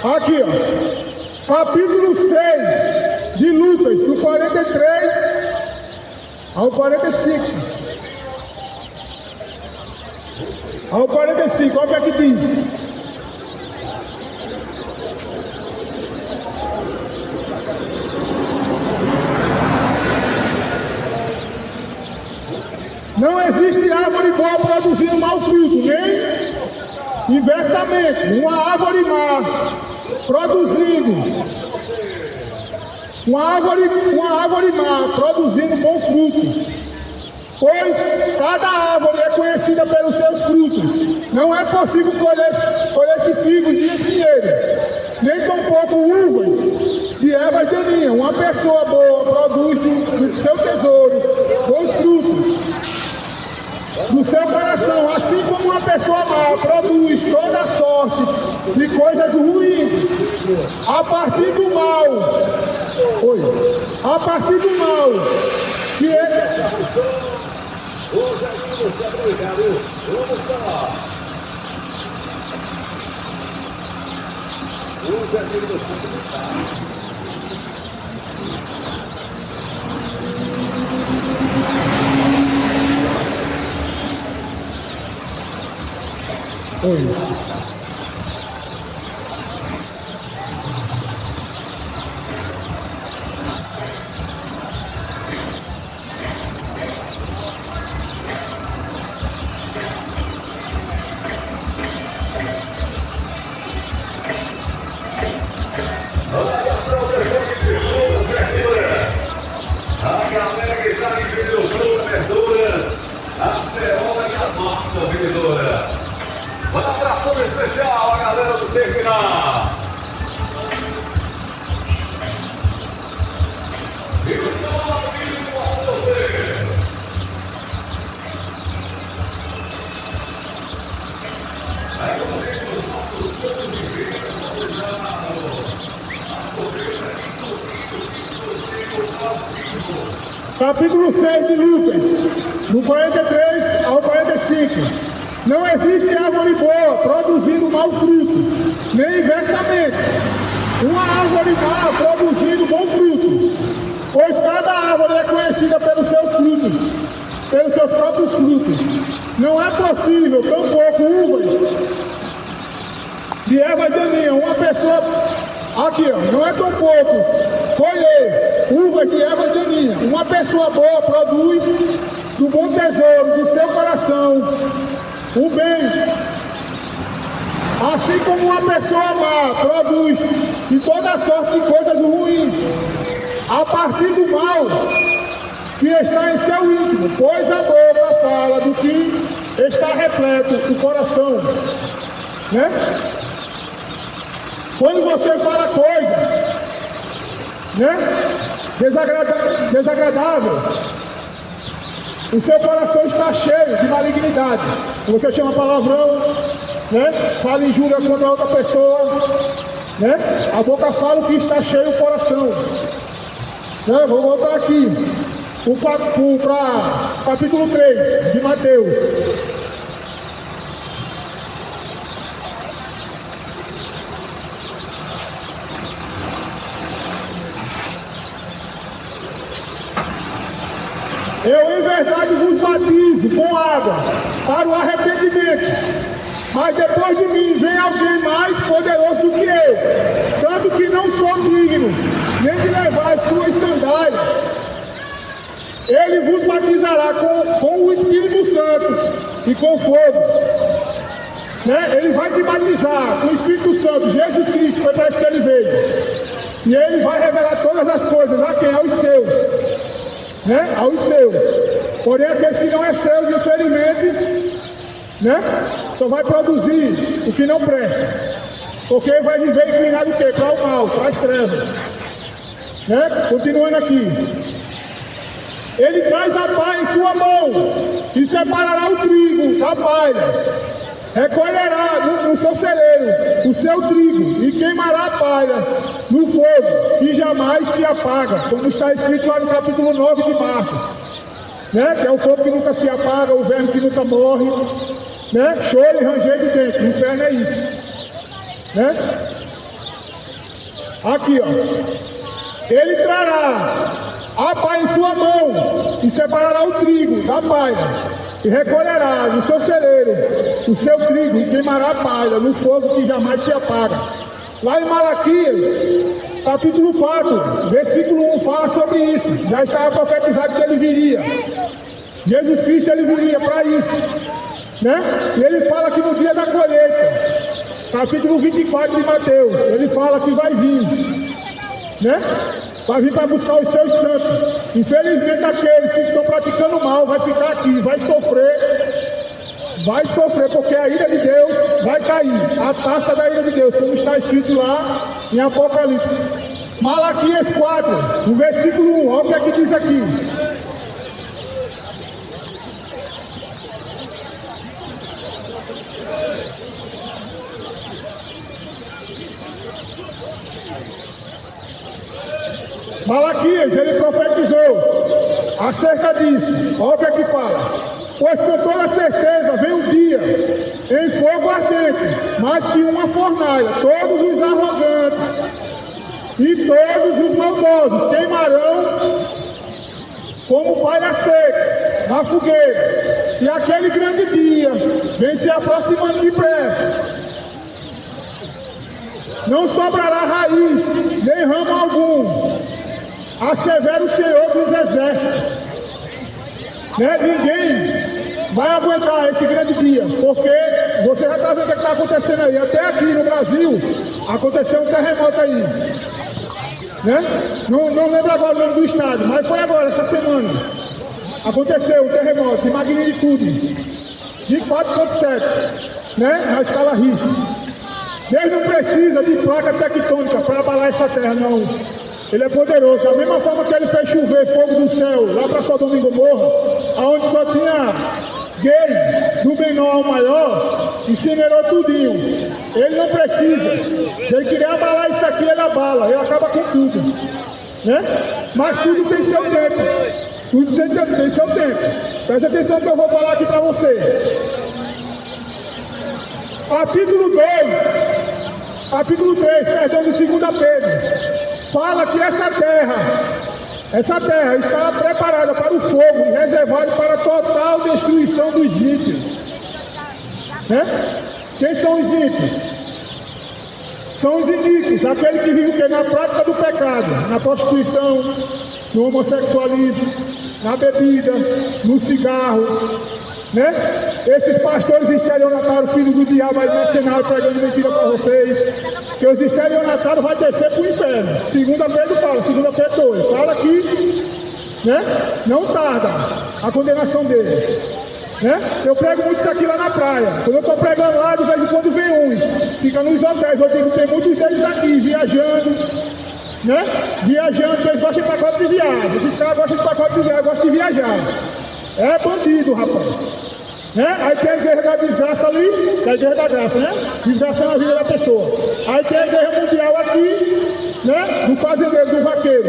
Aqui, ó, capítulo 6 de Lucas, do 43 ao 45. Ao 45, olha o que diz. Não existe árvore boa produzindo mau fruto, nem inversamente, uma árvore má produzindo bom fruto, pois cada árvore é conhecida pelos seus frutos. Não é possível colher-se figos de espinheiro, nem tampouco uvas de ervas daninhas. Uma pessoa boa produz do seu tesouro bons frutos do seu coração, assim como uma pessoa má produz toda sorte de coisas ruins. A partir do mal que é... Oi. Uma atração especial, a galera do Terminal. Capítulo 6 de Lucas, do 43 ao 45. Não existe árvore boa produzindo mau fruto, nem inversamente. Uma árvore má produzindo bom fruto, pois cada árvore é conhecida pelos seus frutos, pelos seus próprios frutos. Não é possível, tampouco uvas de erva daninha. Uma pessoa, aqui ó, não é tampouco colher uvas de erva daninha. Uma pessoa boa produz do bom tesouro de seu coração o bem, assim como uma pessoa má produz de toda sorte de coisas ruins, a partir do mal que está em seu íntimo, pois a boca fala do que está repleto o coração, né? Quando você fala coisas, né, desagradável, o seu coração está cheio de malignidade. Você chama palavrão, né? Fala injúria contra outra pessoa, né? A boca fala o que está cheio o coração. Né? Vou voltar aqui para capítulo 3 de Mateus. Eu, em verdade, vos batizo com água para o arrependimento, mas depois de mim vem alguém mais poderoso do que eu, tanto que não sou digno nem de levar as suas sandálias. Ele vos batizará com o Espírito Santo e com fogo. Né? Ele vai te batizar com o Espírito Santo. Jesus Cristo, foi para isso que ele veio. E ele vai revelar todas as coisas a quem? Aos seus. Né? Aos seus. Porém, aqueles que não é seus, infelizmente, né? Só vai produzir o que não presta. Porque vai viver inclinado o quê? Para o mal, para as trevas. Né? Continuando aqui. Ele traz a pá em sua mão e separará o trigo da palha. Recolherá no seu celeiro o seu trigo e queimará a palha no fogo que jamais se apaga, como está escrito lá no capítulo 9 de Marcos, né? Que é o fogo que nunca se apaga, o verme que nunca morre, né? Choro e ranger de dentro, o inferno é isso, né? Aqui, ó, ele trará a pá em sua mão e separará o trigo da palha. E recolherá no seu celeiro o seu trigo e queimará a palha no fogo que jamais se apaga. Lá em Malaquias, capítulo 4, versículo 1, fala sobre isso. Já estava profetizado que ele viria. Jesus Cristo, ele viria para isso. Né? E ele fala que no dia da colheita, capítulo 24 de Mateus, ele fala que vai vir. Né? Vai vir para buscar os seus santos. Infelizmente, aqueles que estão praticando mal vai ficar aqui, vai sofrer, porque a ira de Deus vai cair, a taça da ira de Deus, como está escrito lá em Apocalipse. Malaquias 4, no versículo 1, olha o que é que diz aqui. Malaquias, ele profetizou acerca disso. Olha o que é que fala. Pois com toda certeza vem um dia em fogo ardente, mais que uma fornalha. Todos os arrogantes e todos os maldosos queimarão como palha seca na fogueira, e aquele grande dia vem se aproximando depressa. Não sobrará raiz, nem ramo algum, assevera o Senhor dos Exércitos. Ninguém vai aguentar esse grande dia, porque você já está vendo o que está acontecendo aí. Até aqui no Brasil aconteceu um terremoto aí. Não lembro agora o nome do estado, mas foi agora, essa semana. Aconteceu um terremoto de magnitude de 4,7, na escala Richter. Deus não precisa de placa tectônica para abalar essa terra, não. Ele é poderoso. Da mesma forma que ele fez chover fogo do céu lá para Sodoma e Gomorra, onde só tinha gay, do menor ao maior, incinerou tudinho. Ele não precisa. Se ele quiser abalar isso aqui, ele abala. Ele acaba com tudo. Mas tudo tem seu tempo. Tudo tem seu tempo. Presta atenção que eu vou falar aqui para você. Capítulo 3, perdão, de 2 Pedro, fala que essa terra está preparada para o fogo e reservada para a total destruição dos ímpios. Quem são os ímpios? São os iníquos, aqueles que vivem na prática do pecado, na prostituição, no homossexualismo, na bebida, no cigarro. Esses pastores estelionatários, filhos do diabo, aí mercenários, pregando mentira para vocês, que os estelionatários vão descer para o inferno. 2 Pedro fala, 2 Pedro 2, fala que não tarda a condenação dele. Eu prego muito isso aqui lá na praia. Quando eu estou pregando lá, de vez em quando vem uns, fica nos hotéis. Eu digo que tem muitos deles aqui, viajando, viajando, eles gostam de pacote de viagem. Esses caras gostam de pacote de viagem, gostam de viajar. É bandido, rapaz. Aí tem a igreja da desgraça ali, que é a igreja da graça, desgraçando a vida da pessoa. Aí tem a igreja mundial aqui, do fazendeiro, do vaqueiro,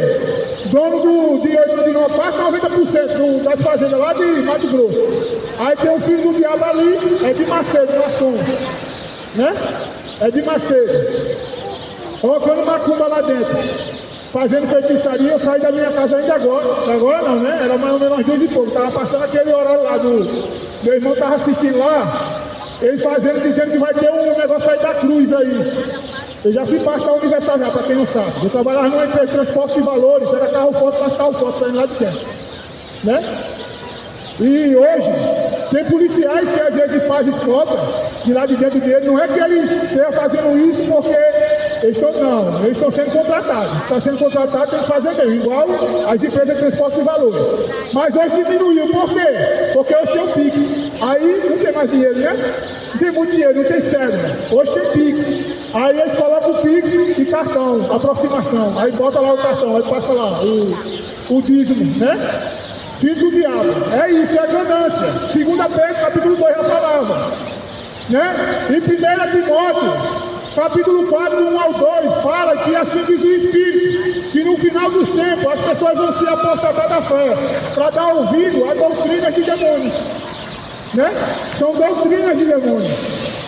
dono de quase 90% das fazendas lá de Mato Grosso. Aí tem o filho do diabo ali, é de Macedo, maçom, é de Macedo, colocando macumba lá dentro, fazendo feitiçaria. Eu saí da minha casa ainda agora não, era mais ou menos às 2 e pouco, estava passando aquele horário lá meu irmão estava assistindo lá, ele fazendo, dizendo que vai ter um negócio aí da cruz aí. Eu já fui parte da Universal já, para quem não sabe. Eu trabalhava numa empresa de transporte de valores, era carro forte, mas carro forte, saindo lá de dentro. E hoje, tem policiais que às vezes fazem escolta de lá de dentro dele. Não é que eles estejam fazendo isso porque eles estão sendo contratados. Está sendo contratado, tem que fazer mesmo, igual as empresas de transporte de valores. Mas hoje diminuiu, por quê? Porque hoje tem o Pix. Aí não tem mais dinheiro, Não tem muito dinheiro, não tem cédula. Hoje tem Pix. Aí eles colocam o Pix e cartão, aproximação. Aí bota lá o cartão, aí passa lá o dízimo, Filho do diabo. É isso, é ganância. 2 Pedro, capítulo 2, já falava. Em 1 Timóteo, capítulo 4, 1 ao 2, fala que assim diz o Espírito, que no final dos tempos as pessoas vão se apostatar da fé, para dar ouvido a doutrinas de demônios. São doutrinas de demônios.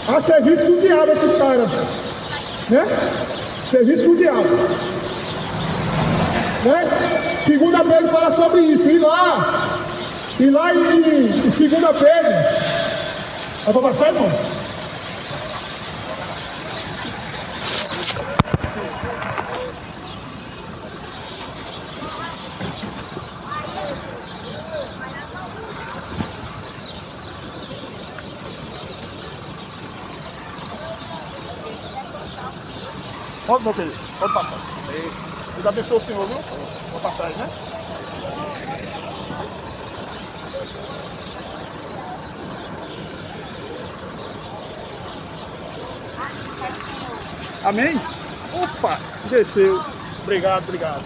A serviço do diabo esses caras. Serviço do diabo. 2 Pedro fala sobre isso. E lá em 2 Pedro. Vai para passar, irmão? Pode, meu querido, pode passar. Deus abençoe o senhor, viu? Vou passar aí, Amém? Opa, desceu. Obrigado. Obrigado,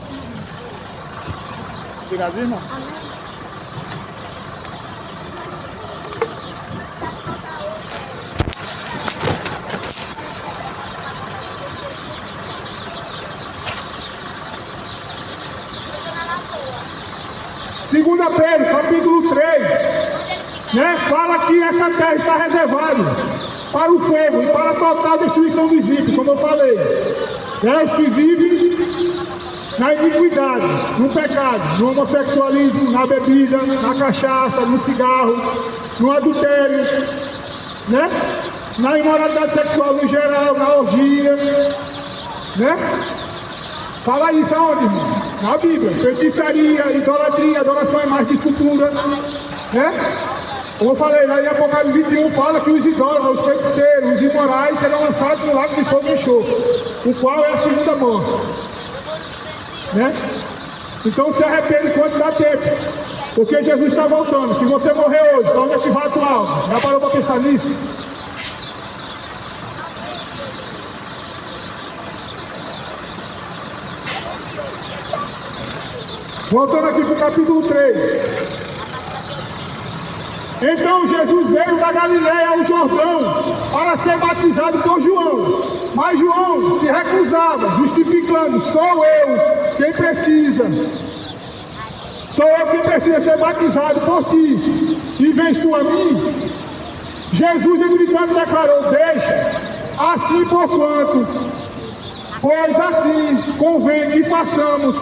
irmão. Segunda Pedro, capítulo 3, fala que essa terra está reservada para o fogo e para a total destruição dos ímpios, como eu falei. Os que vivem na iniquidade, no pecado, no homossexualismo, na bebida, na cachaça, no cigarro, no adultério, né? Na imoralidade sexual no geral, na orgia, né? Fala isso aonde, irmão? Na Bíblia. Feitiçaria, idolatria, adoração à imagem de escultura, né? Como eu falei, lá em Apocalipse 21 fala que os idólatras, os feiticeiros, os imorais serão lançados no lago de fogo e enxofre, o qual é a segunda morte, né? Então se arrepende quando dá tempo, porque Jesus está voltando. Se você morrer hoje, para onde é que vai a tua alma? Já parou para pensar nisso? Voltando aqui para o capítulo 3. Então Jesus veio da Galileia ao Jordão para ser batizado por João. Mas João se recusava, justificando: sou eu quem precisa. Sou eu quem precisa ser batizado por ti. E vens tu a mim? Jesus, entretanto, declarou: deixa, assim porquanto, pois assim convém que façamos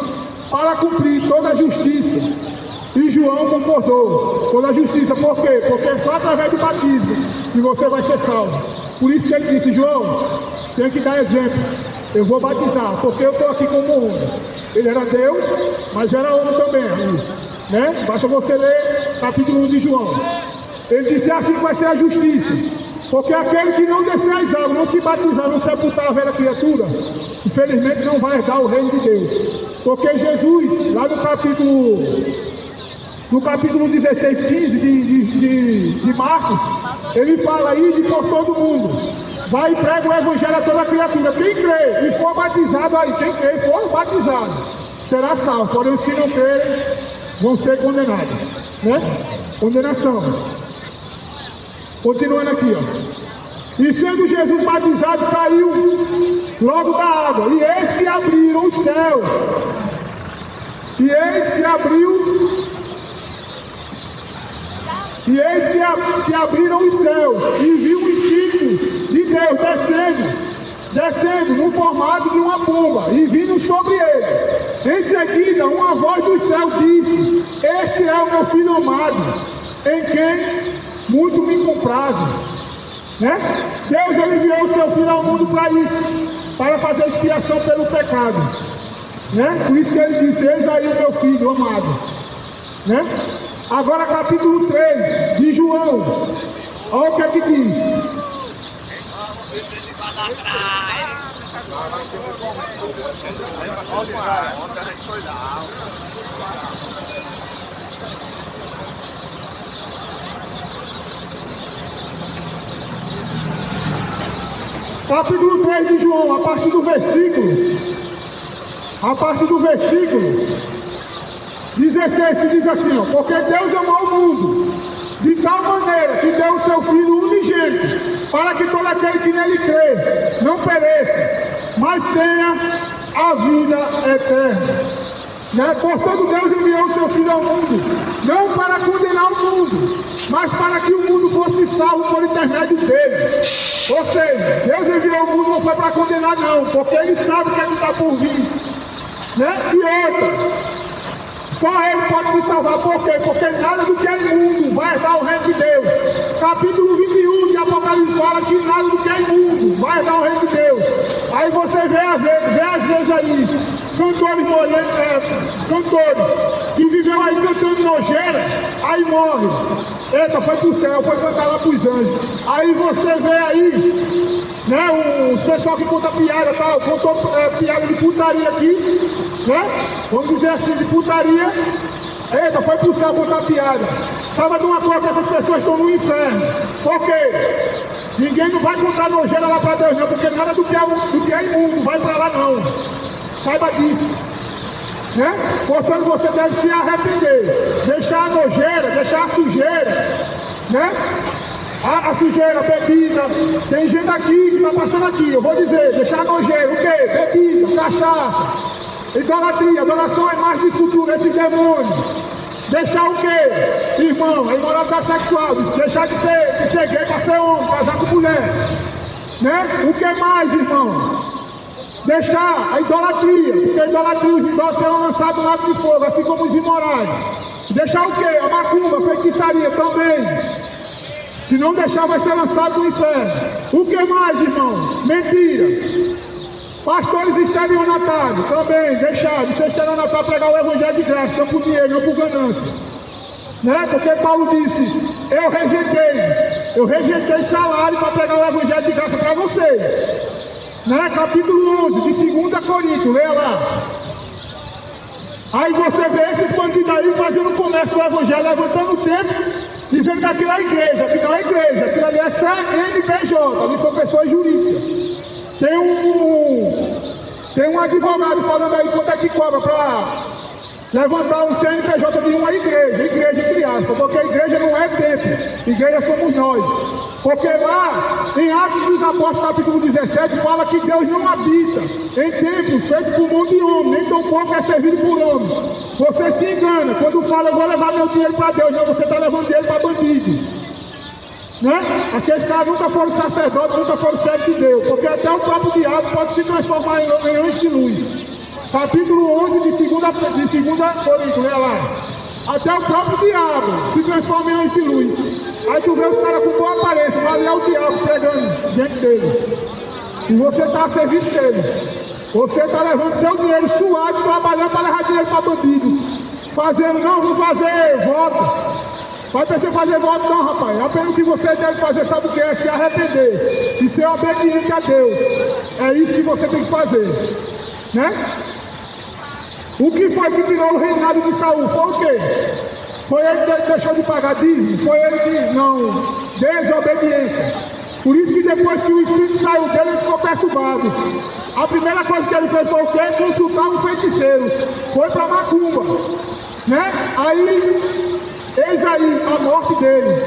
para cumprir toda a justiça. E João concordou, toda a justiça. Por quê? Porque é só através do batismo que você vai ser salvo. Por isso que ele disse: João, tem que dar exemplo. Eu vou batizar, porque eu estou aqui como homem. Ele era Deus, mas era homem também, né? Basta você ler capítulo 1 de João. Ele disse: assim vai ser a justiça. Porque aquele que não descer as águas, não se batizar, não sepultar a velha criatura, infelizmente não vai herdar o reino de Deus. Porque Jesus, lá no capítulo 16, 15 de Marcos, ele fala aí de por todo mundo. Vai e prega o evangelho a toda criatura. Quem crê e for batizado aí, quem crê e for batizado, será salvo. Porém, os que não crerem vão ser condenados, né? Condenação. Continuando aqui, ó. E sendo Jesus batizado, saiu logo da água. E eis que abriram os céus. E eis que abriram os céus, e viu o Espírito de Deus descendo no formato de uma pomba, e vindo sobre ele. Em seguida, uma voz do céu disse: este é o meu filho amado, em quem muito me comprazo. Né? Deus ele enviou o seu filho ao mundo para isso, para fazer expiação pelo pecado. Né? Por isso que ele disse: eis aí o meu filho amado. Né? Agora capítulo 3 de João, olha o que é que diz. Capítulo 3 de João, a partir do versículo 16, que diz assim, ó: porque Deus amou o mundo de tal maneira que deu o seu Filho unigênito, para que todo aquele que nele crê não pereça, mas tenha a vida eterna. Né? Portanto, Deus enviou o seu Filho ao mundo, não para condenar o mundo, mas para que o mundo fosse salvo por intermédio dele. Ou seja, Deus enviou o mundo não foi para condenar não, porque ele sabe o que é que está por vir. Né? E outra, só ele pode me salvar. Por quê? Porque nada do que é imundo vai herdar o reino de Deus. Capítulo 21 de Apocalipse fala que nada do que é imundo vai herdar o reino de Deus. Aí você vê às vezes aí cantores que viveu aí cantando nojeira, aí morre. Eita, foi pro céu, foi cantar lá pros anjos. Aí você vê aí, né, o pessoal que conta piada, tal, contou piada de putaria aqui, né? Vamos dizer assim, de putaria. Eita, foi pro céu contar piada. Sabe de uma coisa que essas pessoas estão no inferno. Por quê? Ninguém não vai contar nojeira lá para Deus não, porque nada do que é imundo vai para lá não. Saiba disso. Né? Portanto, você deve se arrepender, deixar a nojeira, deixar a sujeira, né? A sujeira, a bebida. Tem gente aqui que está passando aqui, eu vou dizer, deixar a nojeira, o quê? Bebida, cachaça, idolatria, adoração à imagem de escultura, esses demônios. Deixar o quê? Irmão, a imoralidade sexual, deixar de ser gay para ser homem, casar com mulher. Né? O que mais, irmão? Deixar a idolatria, porque a idolatria, os ídolos serão lançados no lago de fogo, assim como os imorais. Deixar o quê? A macumba, a feitiçaria também. Se não deixar, vai ser lançado no inferno. O que mais, irmão? Mentira. Pastores estelionatários, também, deixar de ser estelionatário pregar o evangelho de graça, não por dinheiro, não por ganância. Né? Porque Paulo disse, eu rejeitei salário para pregar o evangelho de graça para vocês. Né? Capítulo 11 de 2 Coríntios, leia lá. Aí você vê esses bandidos aí fazendo comércio do evangelho, levantando o tempo, dizendo que aquilo é igreja, que não é igreja, aquilo ali é CNPJ, ali são pessoas jurídicas. Tem um advogado falando aí quanto é que cobra para levantar um CNPJ de uma igreja entre aspas, porque a igreja não é templo, igreja somos nós. Porque lá, em Atos dos Apóstolos, capítulo 17, fala que Deus não habita em templos feitos por mão de homem, nem tampouco é servido por homem. Você se engana quando fala, eu vou levar meu dinheiro para Deus, não, você está levando dinheiro para bandido. Né? Aqueles caras nunca foram sacerdotes, nunca foram servos de Deus, porque até o próprio diabo pode se transformar em anjo de luz. Capítulo 11 de 2 Coríntios, olha lá. Até o próprio diabo se transforma em anjo de luz. Aí tu vê os caras com boa aparência, mas ali é o diabo pregando diante dele. E você está a serviço dele. Você está levando seu dinheiro suado, trabalhando para levar dinheiro para bandido. Fazendo, não, vou fazer voto. Vai ter que fazer voto não, rapaz. Apenas o que você deve fazer, sabe o que é? Se arrepender e ser obediente a Deus. É isso que você tem que fazer. Né? O que foi que tirou o reinado de Saul? Foi o quê? Foi ele que deixou de pagar dízimo? Foi ele que não, desobediência. Por isso que depois que o espírito saiu dele, ele ficou perturbado. A primeira coisa que ele fez foi o quê? Consultar um feiticeiro. Foi para Macumba. Né? Aí, eis aí a morte dele.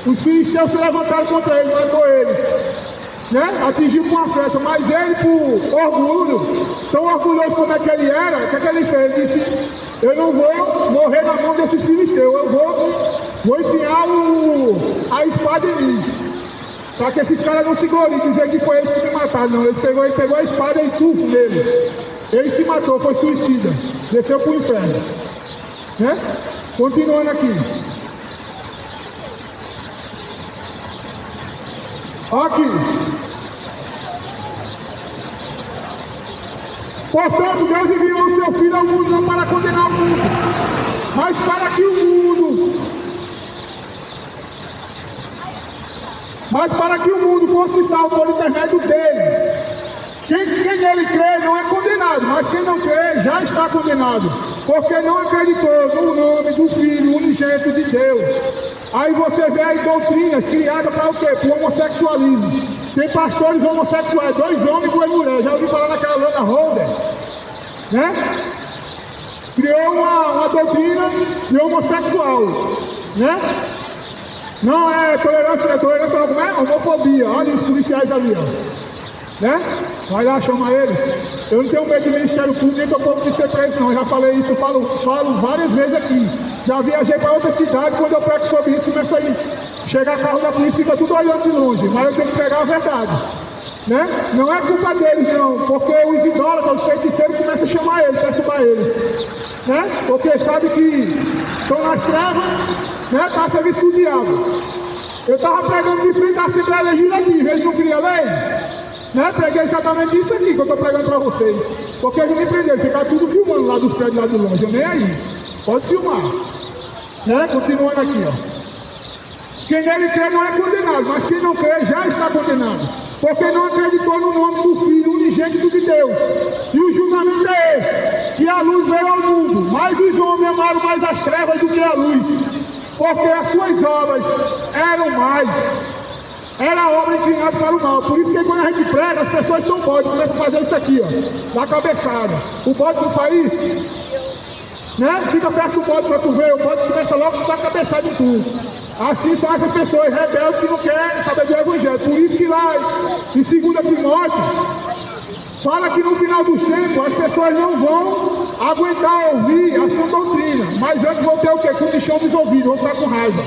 Os filisteus se levantaram contra ele, matou ele. Né? Atingiu com uma flecha, mas ele, por orgulho, tão orgulhoso como é que ele era, o que ele fez? Ele disse, eu não vou morrer na mão desses filisteus, eu vou enfiar a espada em mim, para que esses caras não se gloriem, dizer que foi eles que me mataram. Não, ele pegou a espada e tufo nele, ele se matou, foi suicida, desceu para o inferno. Né? Continuando aqui. Aqui. Portanto, Deus enviou o seu Filho ao mundo não para condenar o mundo, mas para que o mundo fosse salvo por intermédio dele. Quem nele crê não é condenado, mas quem não crê já está condenado, porque não acreditou no nome do Filho unigênito de Deus. Aí você vê aí doutrinas criadas para o quê? Para o homossexualismo. Tem pastores homossexuais, 2 homens e 2 mulheres. Já ouviu falar naquela Lana Holder? Né? Criou uma doutrina de homossexual. Né? Não é tolerância não, como é? Homofobia. Olha os policiais ali, ó. Né? Vai lá, chama eles. Eu não tenho medo de Ministério Público, nem do povo de ser preso, não. Eu já falei isso, falo várias vezes aqui. Já viajei para outra cidade, quando eu prego sobre isso, começa a chegar carro da polícia, fica tudo olhando de longe, mas eu tenho que pegar a verdade. Né? Não é culpa deles, não, porque os idólatras, os feiticeiros, começam a chamar eles, perturbar eles. Né? Porque sabe que estão nas trevas, né? Está a serviço do diabo. Eu estava pregando de frente à Assembleia Legislativa, eles não queriam lei. Né? Preguei exatamente isso aqui que eu estou pregando para vocês. Porque eles me prenderam, ficaram tudo filmando lá dos prédios lá de longe, eu nem aí. Pode filmar. Né? Continuando aqui, ó. Quem nele crê não é condenado, mas quem não crê já está condenado. Porque não acreditou no nome do Filho unigênito de Deus. E o julgamento é esse, que a luz veio ao mundo, mas os homens amaram mais as trevas do que a luz. Porque as suas obras eram mais. Era a obra inclinada para o mal. Por isso que quando a gente prega, as pessoas são bodes. Começa a fazer isso aqui, ó. Da cabeçada. O bode não faz isso? Né? Fica perto do bode para tu ver. O bode começa logo a dar cabeçada em tudo. Assim são essas pessoas rebeldes que não querem saber do Evangelho. Por isso que lá em 2 Timóteo fala que no final dos tempos as pessoas não vão aguentar ouvir a sua doutrina. Mas antes vão ter o quê? Comichão dos ouvidos, vão ficar com raiva.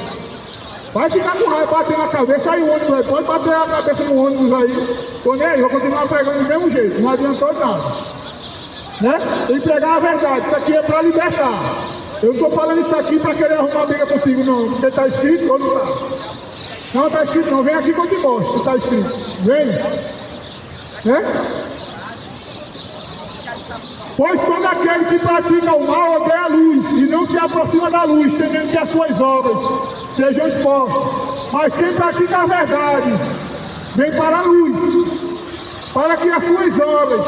Vai ficar com raiva, bater na cabeça, aí o ônibus aí, pode bater a cabeça no ônibus aí. Tô nem aí, vou continuar pregando do mesmo jeito, não adiantou nada. Né? Tem que pregar a verdade, isso aqui é para libertar. Eu não estou falando isso aqui para querer arrumar briga contigo, não. Você está escrito ou não está? Não está escrito, não. Vem aqui que eu te mostro, está escrito. Vem. Né? Pois todo aquele que pratica o mal odeia a luz e não se aproxima da luz, temendo que as suas obras sejam expostas. Mas quem pratica a verdade vem para a luz, para que as suas obras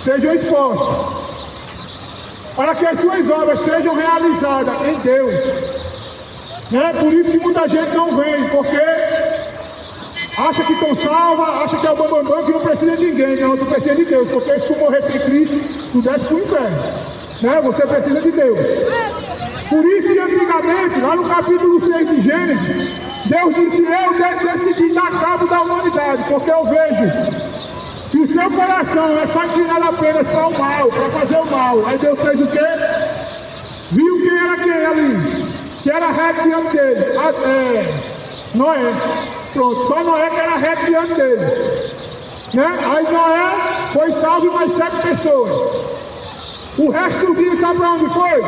sejam expostas, para que as suas obras sejam realizadas em Deus. Né? Por isso que muita gente não vem, porque acha que estão salva, acha que é o bambambam, que não precisa de ninguém. Não, tu precisa de Deus, porque se tu morresse em Cristo, tu desce para o inferno. Né? Você precisa de Deus. Por isso que antigamente, lá no capítulo 6 de Gênesis, Deus disse: eu decidi dar cabo da humanidade, porque eu vejo que o seu coração é sanguinário apenas para o mal, para fazer o mal. Aí Deus fez o quê? Viu quem era quem ali? Que era reto diante dele. Noé. Pronto, só Noé que era reto diante dele. Né? Aí Noé foi salvo e mais 7 pessoas. O resto do dia, sabe para onde foi?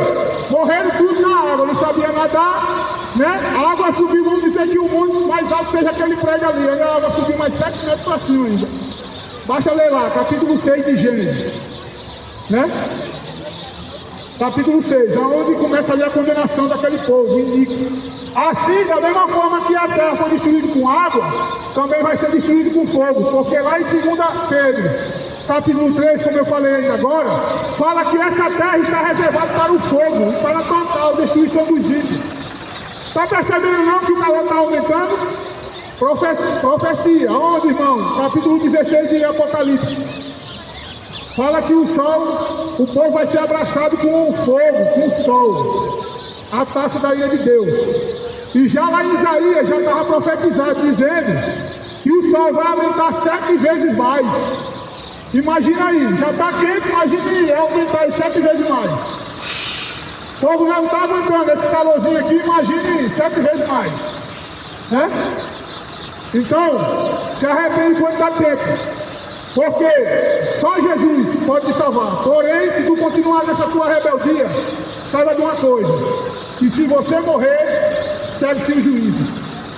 Morreram tudo na água, não sabia nadar. Né? A água subiu, vamos dizer que o mundo mais alto seja aquele prédio ali. Aí a água subiu mais 7 metros para cima ainda. Basta ler lá, capítulo 6 de Gênesis. Né? Capítulo 6, onde começa ali a condenação daquele povo. Assim, da mesma forma que a terra foi destruída com água, também vai ser destruída com fogo. Porque lá em 2 Pedro, capítulo 3, como eu falei ainda agora, fala que essa terra está reservada para o fogo, para a total destruição dos ímpios. Está percebendo não que o calor está aumentando? Profecia, onde, irmão? Capítulo 16 de Apocalipse. Fala que o povo vai ser abraçado com o fogo, com o sol, a taça da ira de Deus. E já lá em Isaías já estava profetizado, dizendo que o sol vai aumentar 7 vezes mais. Imagina aí, já está quente, imagine aumentar 7 vezes mais. O povo já não está aguentando esse calorzinho aqui, imagine 7 vezes mais. Né? Então, se arrepende quando dá tempo. Porque só Jesus pode te salvar. Porém, se tu continuar nessa tua rebeldia, saiba de uma coisa: que se você morrer, segue-se o juízo.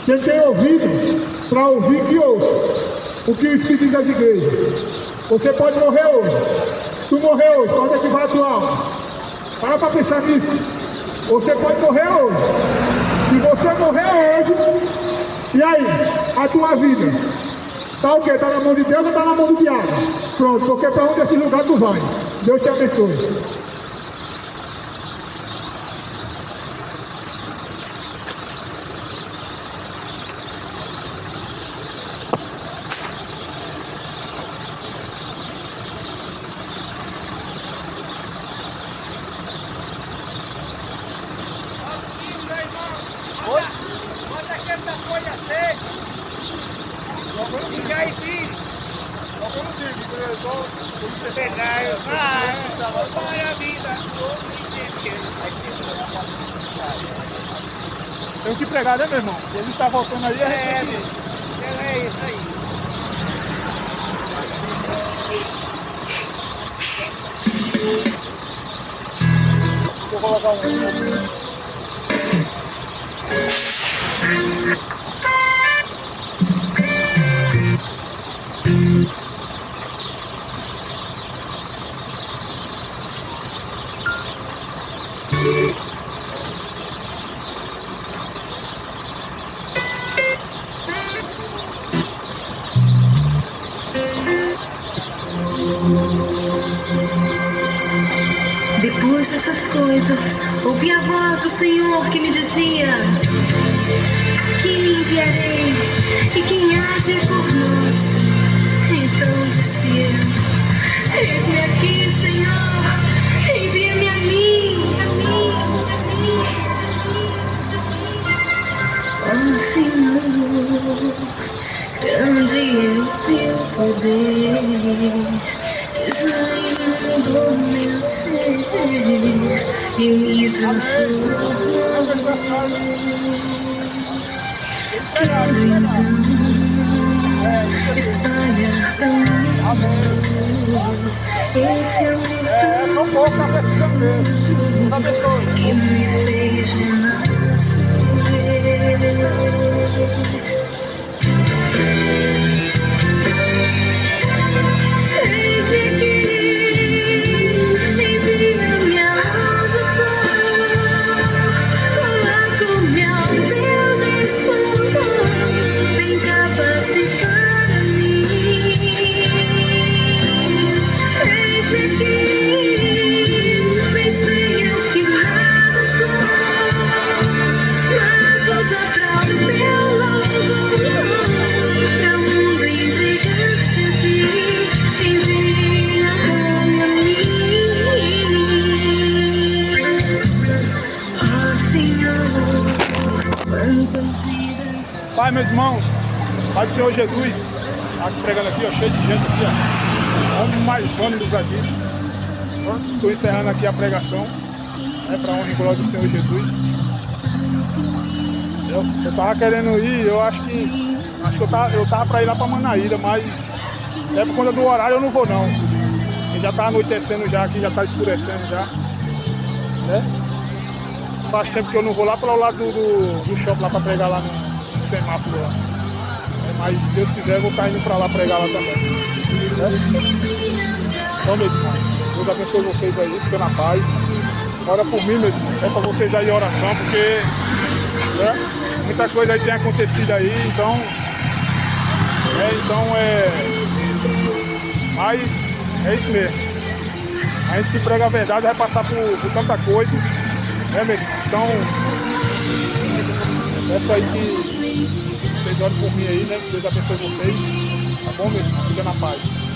Quem tem ouvido, para ouvir, que ouça o que o Espírito diz às igrejas. Você pode morrer hoje. Se tu morrer hoje, onde é que vai a tua alma? Para pensar nisso. Você pode morrer hoje. Se você morrer hoje, e aí, a tua vida? Está o quê? Está na mão de Deus ou está na mão do diabo? Pronto, porque para onde esse lugar tu vai? Deus te abençoe. Bota aquela folha seca. Fica aí, filho. Para a vida. Tem que pregar, né, meu irmão? Ele está voltando aí. É isso aí. Vou colocar um. Depois dessas coisas, ouvi a voz do Senhor que me dizia: quem enviarei e quem há de ir por nós? Então disse eu: eis-me aqui, Senhor, envia-me a mim. Ó Senhor, grande é o teu poder, já inundou meu ser. e me transforma. Quero então espalhar teu amor. Esse amor Só um pouco, tá precisando mesmo. Tá abençoe. que me fez renascer. Eis aqui, envia-me aonde for, coloco-me ao meu dispor, vem capacitar a mim. Eis aqui, vem sem eu que nada sou, mas usa pra o teu louvor, pra o mundo entregar-se a ti. Pai, meus irmãos, Pai do Senhor Jesus, aqui pregando aqui, ó, cheio de gente aqui, ó. Vamos mais ônibus aqui. Estou encerrando aqui a pregação, né, para a honra e glória do Senhor Jesus. Eu tava querendo ir, eu acho que eu tava para ir lá para Manaíra, mas é por conta do horário eu não vou não. Porque já tá anoitecendo já aqui, já tá escurecendo já, né? Faz tempo que eu não vou lá para o lado do shopping lá para pregar lá no semáforo lá. Mas se Deus quiser eu vou estar indo para lá pregar lá também. Né? Então, meus irmãos, Deus abençoe vocês aí, fica na paz. Ora por mim, meus irmãos. Peça vocês aí em oração, porque né, muita coisa aí tem acontecido aí, então. Mas é isso mesmo. A gente que prega a verdade vai passar por tanta coisa. Né, meu irmão? Então, peço aí que vocês orem por mim aí, né? Que Deus abençoe vocês. Tá bom, meu irmão? Fica na paz.